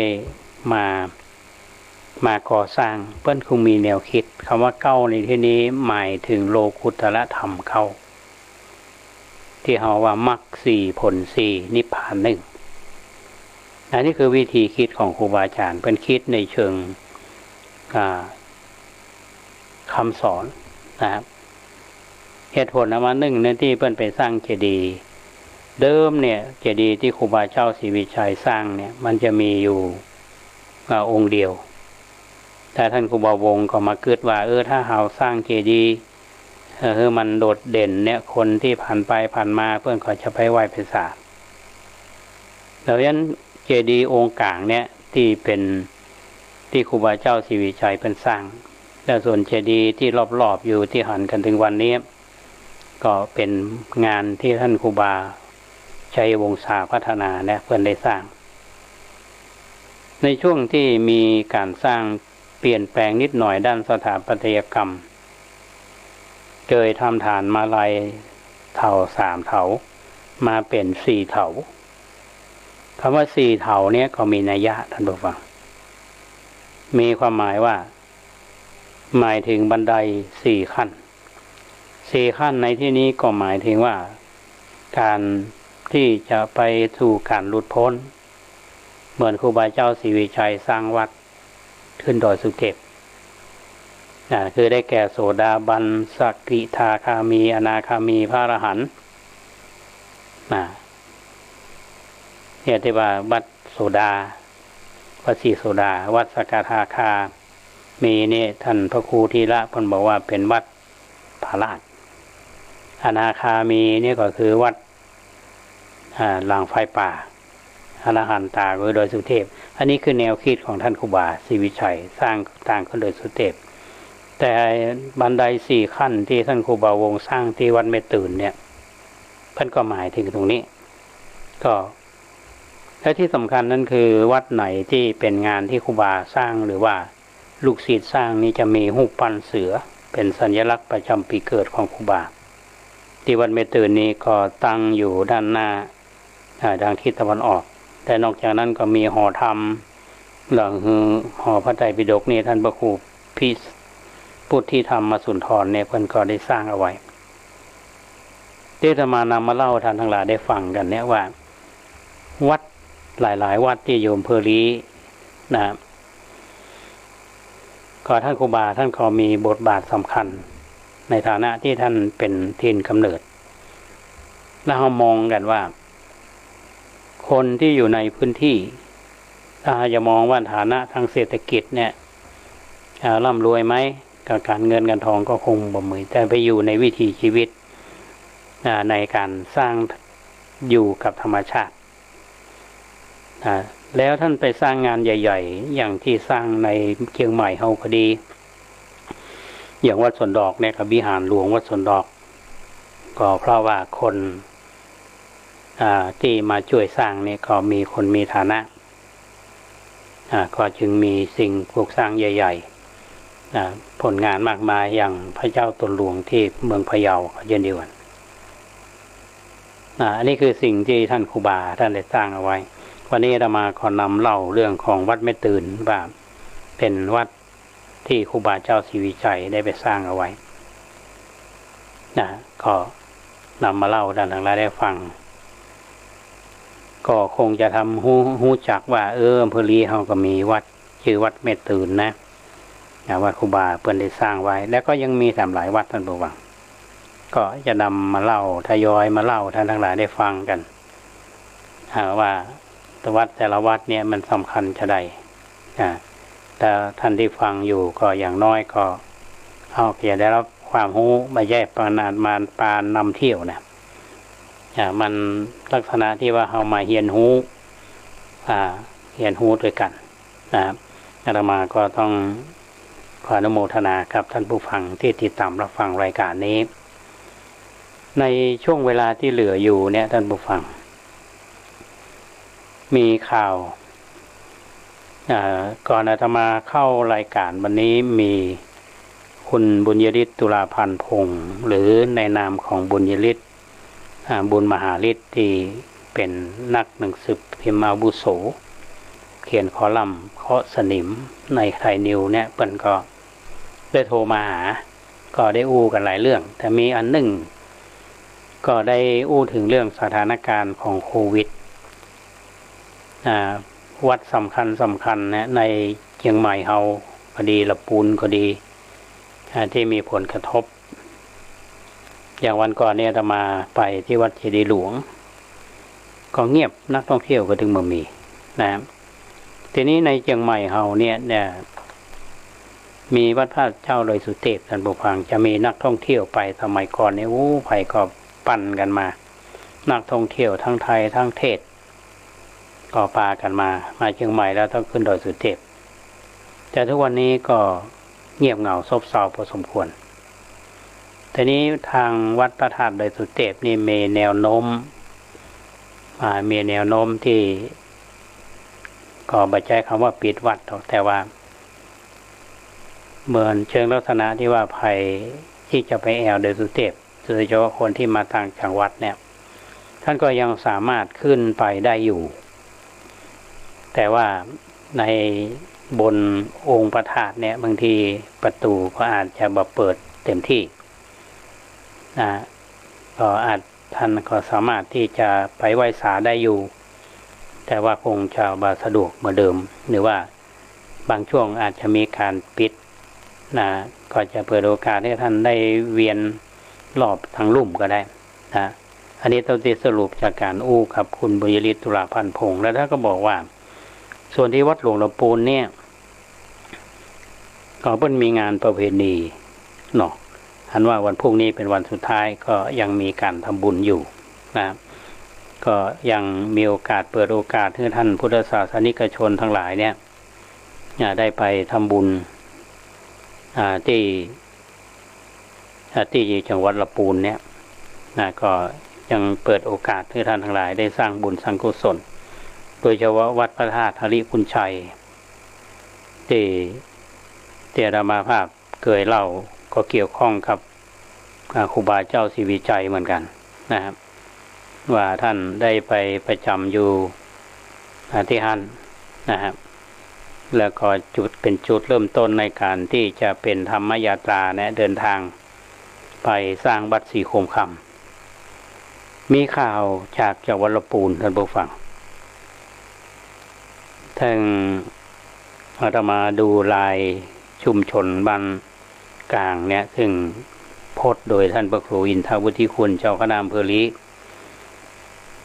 มาก่อสร้างเพิ่นคงมีแนวคิดคำว่า9ในที่นี้หมายถึงโลกุตระธรรม9ที่เฮาว่ามรรค4ผล4นิพพาน1อันนี้คือวิธีคิดของครูบาอาจารย์เพิ่นคิดในเชิงคำสอนนะครับเหตุผลว่า1ในที่เพิ่นไปสร้างเจดีย์เดิมเนี่ยเจดีย์ที่ครูบาเจ้าศรีวิชัยสร้างเนี่ยมันจะมีอยู่องค์เดียวแต่ท่านครูบาวงศ์ก็มาคิดว่าถ้าเราสร้างเจดีย์มันโดดเด่นเนี่ยคนที่ผ่านไปผ่านมาเพื่อนก็จะไปไหว้ไปศาลดังนั้นเจดีย์องค์กลางเนี่ยที่ครูบาเจ้าศรีวิชัยเป็นสร้างและส่วนเจดีย์ที่รอบๆอยู่ที่หันกันถึงวันนี้ก็เป็นงานที่ท่านครูบาชัยวงศาพัฒนาเนี่ยเพื่อนได้สร้างในช่วงที่มีการสร้างเปลี่ยนแปลงนิดหน่อยด้านสถาปัตยกรรมเคยทำฐานมาลัยเถา3 เถามาเป็น4 เถาคำว่า4 เถาเนี่ยก็มีนัยยะท่านผู้ฟังมีความหมายว่าหมายถึงบันได4 ขั้น4 ขั้นในที่นี้ก็หมายถึงว่าการที่จะไปสู่การหลุดพ้นเหมือนครูบาเจ้าศรีวิชัยสร้างวัดขึ้นดอยสุเทพคือได้แก่โสดาบันสกิทาคามีอนาคามีพระอรหันต์เนี่ยที่ว่าวัดโสดาวัดศรีโสดาวัดสกทาคา มีนี่ท่านพระครูธีระเพิ่นบอกว่าเป็นวัดผาลาดอนาคามีนี่ก็คือวัดหลังไฟป่าอรหันตาคือโดยสุเทพอันนี้คือแนวคิดของท่านครูบาศรีวิชัยสร้างต่างกันโดยสุเทพแต่บันได4 ขั้นที่ท่านครูบาวงสร้างที่วัดแม่ตื่นเนี่ยเพิ่นก็หมายถึงตรงนี้ก็และที่สำคัญนั่นคือวัดไหนที่เป็นงานที่ครูบาสร้างหรือว่าลูกศิษย์สร้างนี้จะมีรูปปั้นเสือเป็นสัญลักษณ์ประจำปีเกิดของครูบาที่วัดแม่ตื่นนี้ก็ตั้งอยู่ด้านหน้าทางทิศตะวันออกแต่นอกจากนั้นก็มีหอธรรมหลังหอพระไตรปิฎกนี่ท่านพระครูพิพุทธิธรรมสุนทรเนี่ยเพิ่นก็ได้สร้างเอาไว้ที่จะมานำมาเล่าท่านทั้งหลายได้ฟังกันเนี่ยว่าวัดหลายๆวัดที่อยู่อำเภอลีนะก็ท่านครูบาท่านก็มีบทบาทสำคัญในฐานะที่ท่านเป็นถิ่นกำเนิดแล้วเรามองกันว่าคนที่อยู่ในพื้นที่ถ้าจะมองว่าฐานะทางเศรษฐกิจเนี่ยร่ำรวยไหมกับการเงินการทองก็คงบ่มีแต่ไปอยู่ในวิถีชีวิตในการสร้างอยู่กับธรรมชาติแล้วท่านไปสร้างงานใหญ่ๆอย่างที่สร้างในเชียงใหม่เฮาก็ดีอย่างวัดสวนดอกเนี่ยกับวิหารหลวงวัดสวนดอกก็เพราะว่าคนที่มาช่วยสร้างนี่ก็มีคนมีฐานะก็จึงมีสิ่งปลูกสร้างใหญ่ๆผลงานมากมายอย่างพระเจ้าตนหลวงที่เมืองพะเยาก็เช่นเดียวกันอันนี้คือสิ่งที่ท่านครูบาท่านได้สร้างเอาไว้วันนี้เรามาขอนำเล่าเรื่องของวัดแม่ตื่นว่าเป็นวัดที่ครูบาเจ้าศรีวิชัยได้ไปสร้างเอาไว้ก็นำมาเล่าท่านทั้งหลายได้ฟังก็คงจะทำหู้จักว่าอำเภอลีเขาก็มีวัดชื่อวัดแม่ตื่นนะวัดครูบาเพิ่นได้สร้างไว้แล้วก็ยังมีหลายวัดท่านผู้ฟังก็จะนำมาเล่าทยอยมาเล่าท่านทั้งหลายได้ฟังกันว่าวัดแต่ละวัดเนี่ยมันสำคัญจะใดแต่ท่านที่ฟังอยู่ก็อย่างน้อยก็เอาเพียงได้รับความรู้มาแยกปานานมาปานนำเที่ยวนะมันลักษณะที่ว่าเรามาเรียนรู้ด้วยกันนะครับอาตมาก็ต้องขออนุโมทนากับท่านผู้ฟังที่ติดตามรับฟังรายการนี้ในช่วงเวลาที่เหลืออยู่เนี่ยท่านผู้ฟังมีข่าวก่อนอาตมาเข้ารายการวันนี้มีคุณบุญยฤทธิ์ตุลาพันธ์พงศ์หรือในนามของบุญยฤทธิ์บุญมหาฤทธิ์ที่เป็นนักหนังสือพิมพ์อาวุโสเขียนคอลัมน์เคาะสนิมในไทยนิวเนี่ยเพิ่นก็ได้โทรมาหาก็ได้อู้กันหลายเรื่องแต่มีอันหนึ่งก็ได้อู้ถึงเรื่องสถานการณ์ของโควิดวัดสำคัญนะในเชียงใหม่เฮาก็ดีละปูนก็ดีที่มีผลกระทบอย่างวันก่อนเนี่ยอาตมาไปที่วัดเจดีย์หลวงก็เงียบนักท่องเที่ยวก็ถึงมามีนะครับทีนี้ในเชียงใหม่เฮาเนี่ยมีวัดพระเจ้าดอยสุเทพท่านผู้ฟังจะมีนักท่องเที่ยวไปสมัยก่อนเนี่ยไผก็ปั่นกันมานักท่องเที่ยวทั้งไทยทั้งเทศก็พากันมาเชียงใหม่แล้วต้องขึ้นดอยสุเทพแต่ทุกวันนี้ก็เงียบเหงาซบเซาพอสมควรทีนี้ทางวัดพระธาตุดอยสุเทพนี่มีแนวโน้มที่ก็บ่ใช้คำว่าปิดวัดแต่ว่าเหมือนเชิงลักษณะที่ว่าภัยที่จะไปแอวดอยสุเทพโดยเฉพาะคนที่มาต่างจังหวัดเนี่ยท่านก็ยังสามารถขึ้นไปได้อยู่แต่ว่าในบนองค์พระธาตุเนี่ยบางทีประตูก็อาจจะบ่เปิดเต็มที่ก็อาจท่านก็สามารถที่จะไปไหว้ศาลได้อยู่แต่ว่าคงจะบ่สะดวกเหมือนเดิมหรือว่าบางช่วงอาจจะมีการปิดก็จะเปิดโอกาสให้ท่านได้เวียนรอบทางลุ่มก็ได้อันนี้ต้องสรุปจากการอู้กับคุณบุญยฤทธิ์ตุลาพันธ์พงศ์แล้วท่านก็บอกว่าส่วนที่วัดหลวงลำพูนเนี่ย ก็เพิ่นมีงานประเพณีเนาะอันว่าวันพรุ่งนี้เป็นวันสุดท้ายก็ยังมีการทำบุญอยู่นะครับก็ยังมีโอกาสเปิดโอกาสให้ท่านพุทธศาสนิกชนทั้งหลายเนี่ยได้ไปทำบุญที่จังหวัดลำพูนเนี่ยก็ยังเปิดโอกาสให้ท่านทั้งหลายได้สร้างบุญสร้างกุศลโดยเฉพาะวัดพระธาตุหริพุนชัยที่อาตมาภาพเคยเล่าก็เกี่ยวข้องกับครูบาเจ้าศรีวิชัยเหมือนกันนะครับว่าท่านได้ไปประจำอยู่ที่ฮั่นนะครับแล้วก็จุดเป็นจุดเริ่มต้นในการที่จะเป็นธรรมยาตราและเดินทางไปสร้างวัดศรีโคมคำมีข่าวจากจังหวัดลำพูนท่านผู้ฟังทางอาตมาดูลายชุมชนบ้านกลางเนี่ยซึ่งโพสต์โดยท่านพระครูอินทวุฒิคุณเจ้าคณะอำเภอลี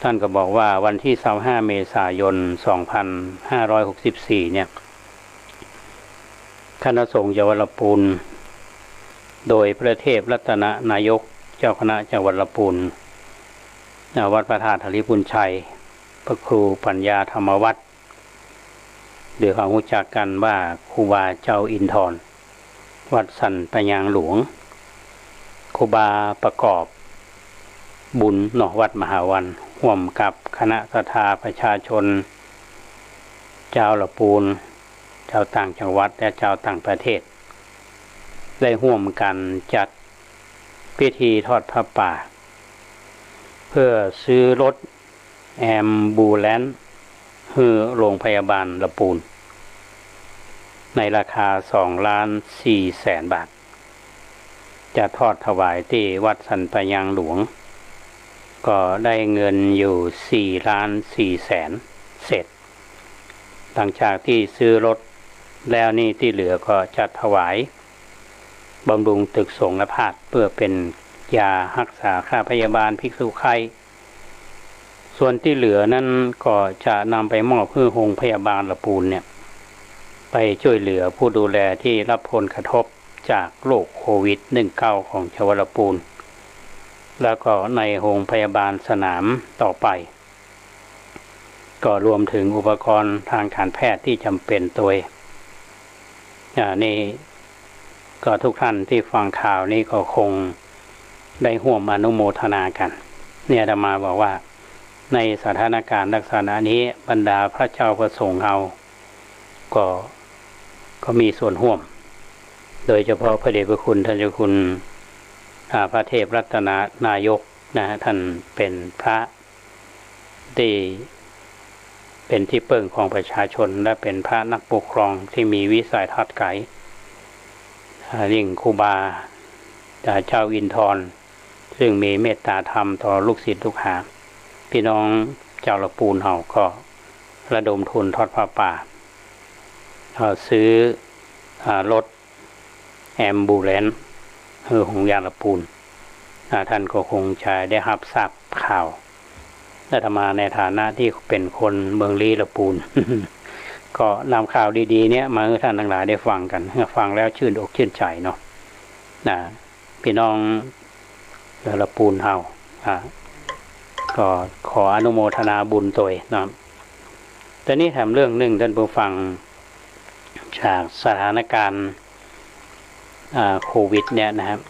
ท่านก็บอกว่าวันที่25 เมษายน 2564เนี่ยคณะสงฆ์จังหวัดลำพูนโดยพระเทพรัตนนายกเจ้าคณะจังหวัดลำพูนวัดพระธาตุหริพุนชัยพระครูปัญญาธรรมวัฒน์หรือความรู้จักกันว่าครูบาเจ้าอินทรวัดสันปะยางหลวงครูบาประกอบบุญหนอวัดมหาวันร่วมกับคณะศรัทธาประชาชนเจ้าลำพูนเจ้าต่างจังหวัดและเจ้าต่างประเทศได้ร่วมกันจัดพิธีทอดผ้าป่าเพื่อซื้อรถแอมบูแลนซ์ให้โรงพยาบาลลำพูนในราคา2,400,000 บาทจะทอดถวายที่วัดสันปะยางหลวงก็ได้เงินอยู่4,400,000 เศษหลังจากที่ซื้อรถแล้วนี่ที่เหลือก็จะถวายบำรุงตึกสงฆ์และพาดเพื่อเป็นยารักษาค่าพยาบาลภิกษุไข้ส่วนที่เหลือนั้นก็จะนำไปมอบให้โรงพยาบาลลำพูนเนี่ยไปช่วยเหลือผู้ดูแลที่รับผลกระทบจากโรคโควิด -19 ของจังหวัดลำพูนแล้วก็ในโรงพยาบาลสนามต่อไปก็รวมถึงอุปกรณ์ทางการแพทย์ที่จำเป็นตัวนี่ก็ทุกท่านที่ฟังข่าวนี้ก็คงได้ร่วมอนุโมทนากันเนี่ยอาตมาบอกว่าในสถานการณ์ลักษณะนี้บรรดาพระเจ้าพระสงฆ์เราก็มีส่วนร่วมโดยเฉพาะพระเดชพระคุณท่านเจ้าคุณพระเทพรัตนนายกนะท่านเป็นพระที่เป็นที่พึ่งของประชาชนและเป็นพระนักปกครองที่มีวิสัยทัศน์ไกลยิ่งครูบาเจ้าอินทรซึ่งมีเมตตาธรรมต่อลูกศิษย์ลูกหาพี่น้องเจ้าลำพูนเฮาก็ระดมทุนทอดผ้าป่าซื้อรถแอมบูแลนซ์ของยาลำพูนท่านก็คงจะได้รับทราบข่าวอาตมาในฐานะที่เป็นคนเมืองลีลำพูน ก็นำข่าวดีๆเนี้ยมาให้ท่านทั้งหลายได้ฟังกันฟังแล้วชื่นอกชื่นใจเนาะพี่น้องลำพูนเฮาก็ขออนุโมทนาบุญตัวนะแต่นี้แถมเรื่องหนึ่งท่านผู้ฟังจากสถานการณ์โควิดเนี่ยนะครับ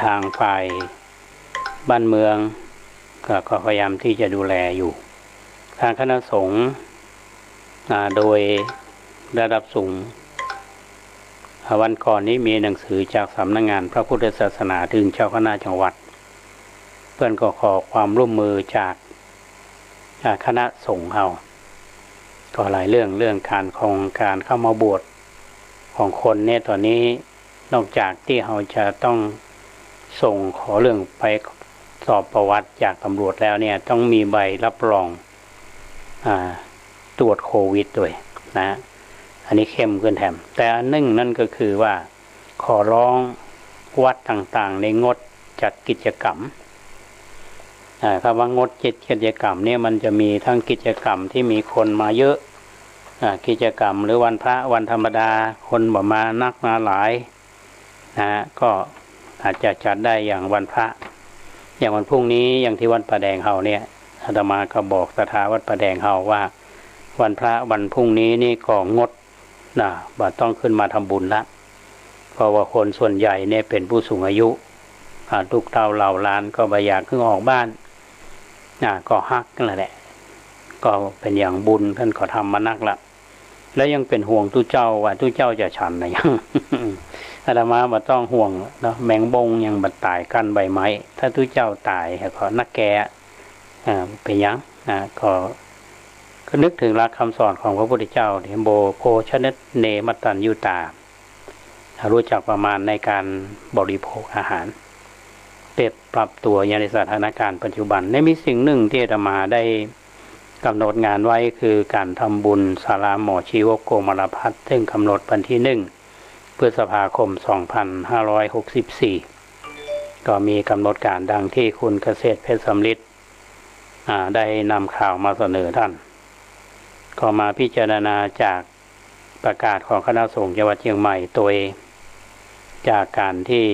ทางฝ่ายบ้านเมืองก็พยายามที่จะดูแลอยู่ทางคณะสงฆ์โดยระดับสูงวันก่อนนี้มีหนังสือจากสำนักงานพระพุทธศาสนาถึงเจ้าคณะจังหวัดเพื่อนก็ขอความร่วมมือจากคณะสงฆ์เราก็หลายเรื่องการของการเข้ามาบวชของคนเนี่ยตอนนี้นอกจากที่เราจะต้องส่งขอเรื่องไปสอบประวัติจากตำรวจแล้วเนี่ยต้องมีใบรับรองตรวจโควิดด้วยนะอันนี้เข้มขึ้นแถมแต่อันหนึ่งนั่นก็คือว่าขอร้องวัดต่างๆในงดจัดกิจกรรมคำว่างดกิจกรรมเนี่ยมันจะมีทั้งกิจกรรมที่มีคนมาเยอะ กิจกรรมหรือวันพระวันธรรมดาคนบ่มานักมาหลายนะก็อาจจะจัดได้อย่างวันพระอย่างวันพรุ่งนี้อย่างที่วัดป่าแดงเฮาเนี่ยอาตมาก็บอกศรัทธาวัดป่าแดงเฮาว่าวันพระวันพรุ่งนี้นี่ก็งดบ่ต้องขึ้นมาทำบุญละเพราะว่าคนส่วนใหญ่เนี่ยเป็นผู้สูงอายุลูกเต้าเหล่าหลานก็บ่อยากขึ้นออกบ้านก็ฮักนั่นแหละก็เป็นอย่างบุญท่านก็ทำมานักละแล้วยังเป็นห่วงตู้เจ้าว่าตู้เจ้าจะฉันนะยัง อาตมาบ่ต้องห่วงเนาะแมงบงยังบัดตายกันใบไม้ถ้าตู้เจ้าตายก็นักแก่เป็นยังก็นึกถึงหลักคำสอนของพระพุทธเจ้าที่โบโภชนะเนมัตตัญญูตารู้จักประมาณในการบริโภคอาหารปรับตัวในสถานการณ์ปัจจุบันในมีสิ่งหนึ่งที่อาตมาได้กำหนดงานไว้คือการทำบุญศาลาหมอชีวกโกมารพัฒน์ซึ่งกำหนดวันที่1 พฤษภาคม 2564 ก็มีกำหนดการดังที่คุณเกษตรเพชรสำลิดได้นำข่าวมาเสนอท่านก็มาพิจารณาจากประกาศของคณะสงฆ์จังหวัดเชียงใหม่ตัวเองจากการที่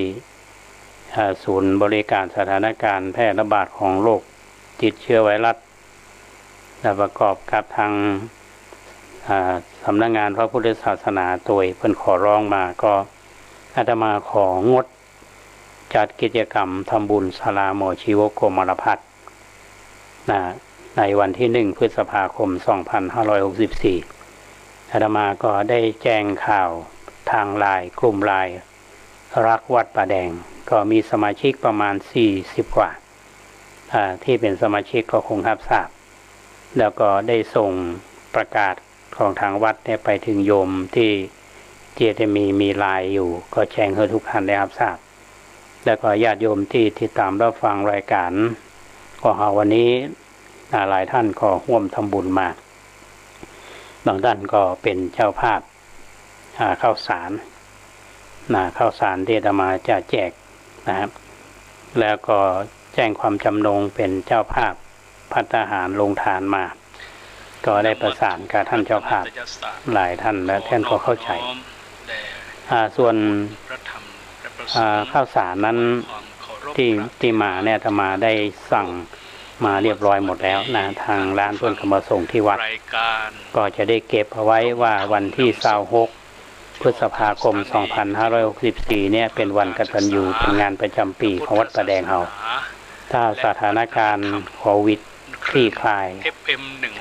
ศูนย์บริการสถานการณ์แพร่ระบาดของโรคติดเชื้อไวรัสและประกอบกับทางสำนักงานพระพุทธศาสนาตัวเพิ่นขอร้องมาก็อาตมาของดจัดกิจกรรมทำบุญศาลาหมอชีวกโกมารพัฒน์ในวันที่1 พฤษภาคม 2564 อาตมาก็ได้แจ้งข่าวทางไลน์กลุ่มไลน์รักวัดป่าแดงก็มีสมาชิกประมาณ40 กว่าที่เป็นสมาชิกก็คงรับทราบแล้วก็ได้ส่งประกาศของทางวัดเนี่ยไปถึงโยมที่จะมีไลน์อยู่ก็แจ้งให้ทุกท่านได้รับทราบแล้วก็ญาติโยมที่ติดตามรับฟังรายการก็วันนี้หลายท่านก็ร่วมทำบุญมาบางท่านก็เป็นเจ้าภาพข้าวสารข้าวสารที่อาตมาจะแจกนะครับแล้วก็แจ้งความจำนงเป็นเจ้าภาพภัตตาหารลงทานมาก็ได้ประสานกับท่านเจ้าภาพหลายท่านและท่านก็เข้าใจส่วนข้าวสารนั้นที่มาเนี่ยอาตมาได้สั่งมาเรียบร้อยหมดแล้วนะทางร้านเพื่อนก็มาส่งที่วัดก็จะได้เก็บเอาไว้ว่าวันที่26 พฤษภาคม 2564 เนี่ยเป็นวันกตัญญูเป็นงานประจำปีของวัดป่าแดงเฮาถ้าสถานการณ์โควิดคลี่คลาย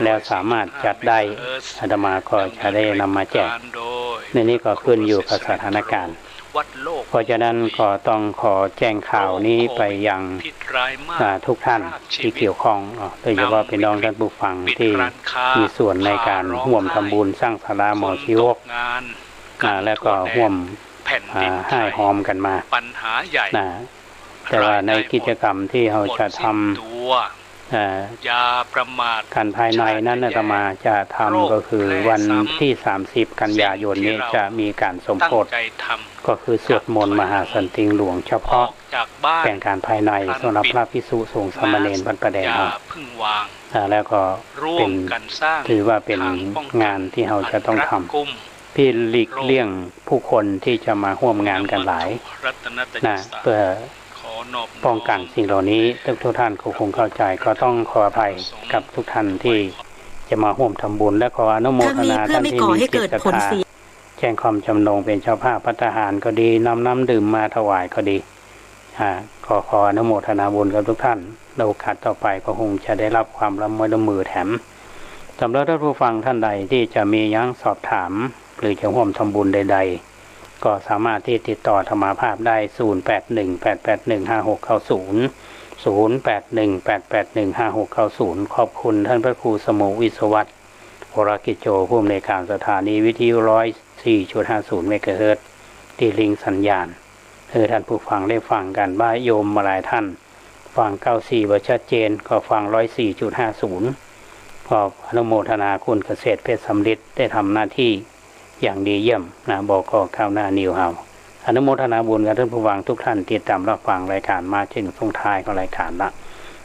แล้วสามารถจัดได้อาตมาก็จะได้นำมาแจกในนี้ก็ขึ้นอยู่กับสถานการณ์เพราะฉะนั้นก็ต้องขอแจ้งข่าวนี้ไปยังทุกท่านที่เกี่ยวข้องโดยเฉพาะพี่น้องท่านผู้ฟังที่มีส่วนในการร่วมทำบุญสร้างศาลาหมอชีวกแล้วก็ร่วมให้หอมกันมาแต่ว่าในกิจกรรมที่เราจะทำการภายในนั้นอาตมาจะทำก็คือวันที่30 กันยายนนี้จะมีการสมโภชก็คือสวดมนต์มหาสันติหลวงเฉพาะแต่งการภายในสำหรับพระภิกษุสงฆ์สามเณรวัดป่าแดงแล้วก็เป็นถือว่าเป็นงานที่เราจะต้องทำที่หลีกเลี่ยงผู้คนที่จะมาร่วมงานกันหลายเพื่อป้องกันสิ่งเหล่านี้ทุกท่านคงเข้าใจก็ต้องขออภัยกับทุกท่านที่จะมาร่วมทำบุญและขออนุโมทนาท่านที่มีจิตศรัทธาแจ้งความจำนงเป็นเจ้าภาพภัตตาหารก็ดีน้ำดื่มมาถวายก็ดีขออนุโมทนาบุญกับทุกท่านโอกาสต่อไปก็คงจะได้รับความร่วมมือแถมสำหรับท่านผู้ฟังท่านใดที่จะมียังสอบถามหรือจะร่วมทำบุญใดๆก็สามารถที่ติดต่อธรรมาภาพได้0818818690 0818815690ขอบคุณท่านพระครูสมุวิศวัตรวรกิจโจผู้อำนวยการสถานีวิทยุ 104.50 เมกะเฮิรตซ์ที่ลิงสัญญาณท่านผู้ฟังได้ฟังกันบ้าโยมมาหลายท่านฟัง94บ่ชัดเจนก็ฟัง 104.50 ขอบอนุโมทนาคุณเกษตรเพชรสำลิดได้ทำหน้าที่อย่างดีเยี่ยมบอกก็ข้าวหน้านิวเฮาอนุโมทนาบุญกับท่านผู้ฟังทุกท่านติดตามรับฟังรายการมาถึงช่วงท้ายของรายการละ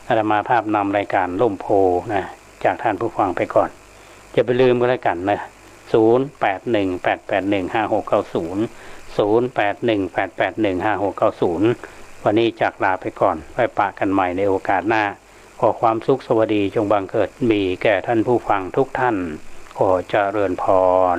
อาตมาภาพนำรายการล่มโพจากท่านผู้ฟังไปก่อนจะไปลืมก็แล้วกันนะ วันนี้จากลาไปก่อนไว้ปะกันใหม่ในโอกาสหน้าขอความสุขสวัสดีจงบังเกิดมีแก่ท่านผู้ฟังทุกท่านขอเจริญพร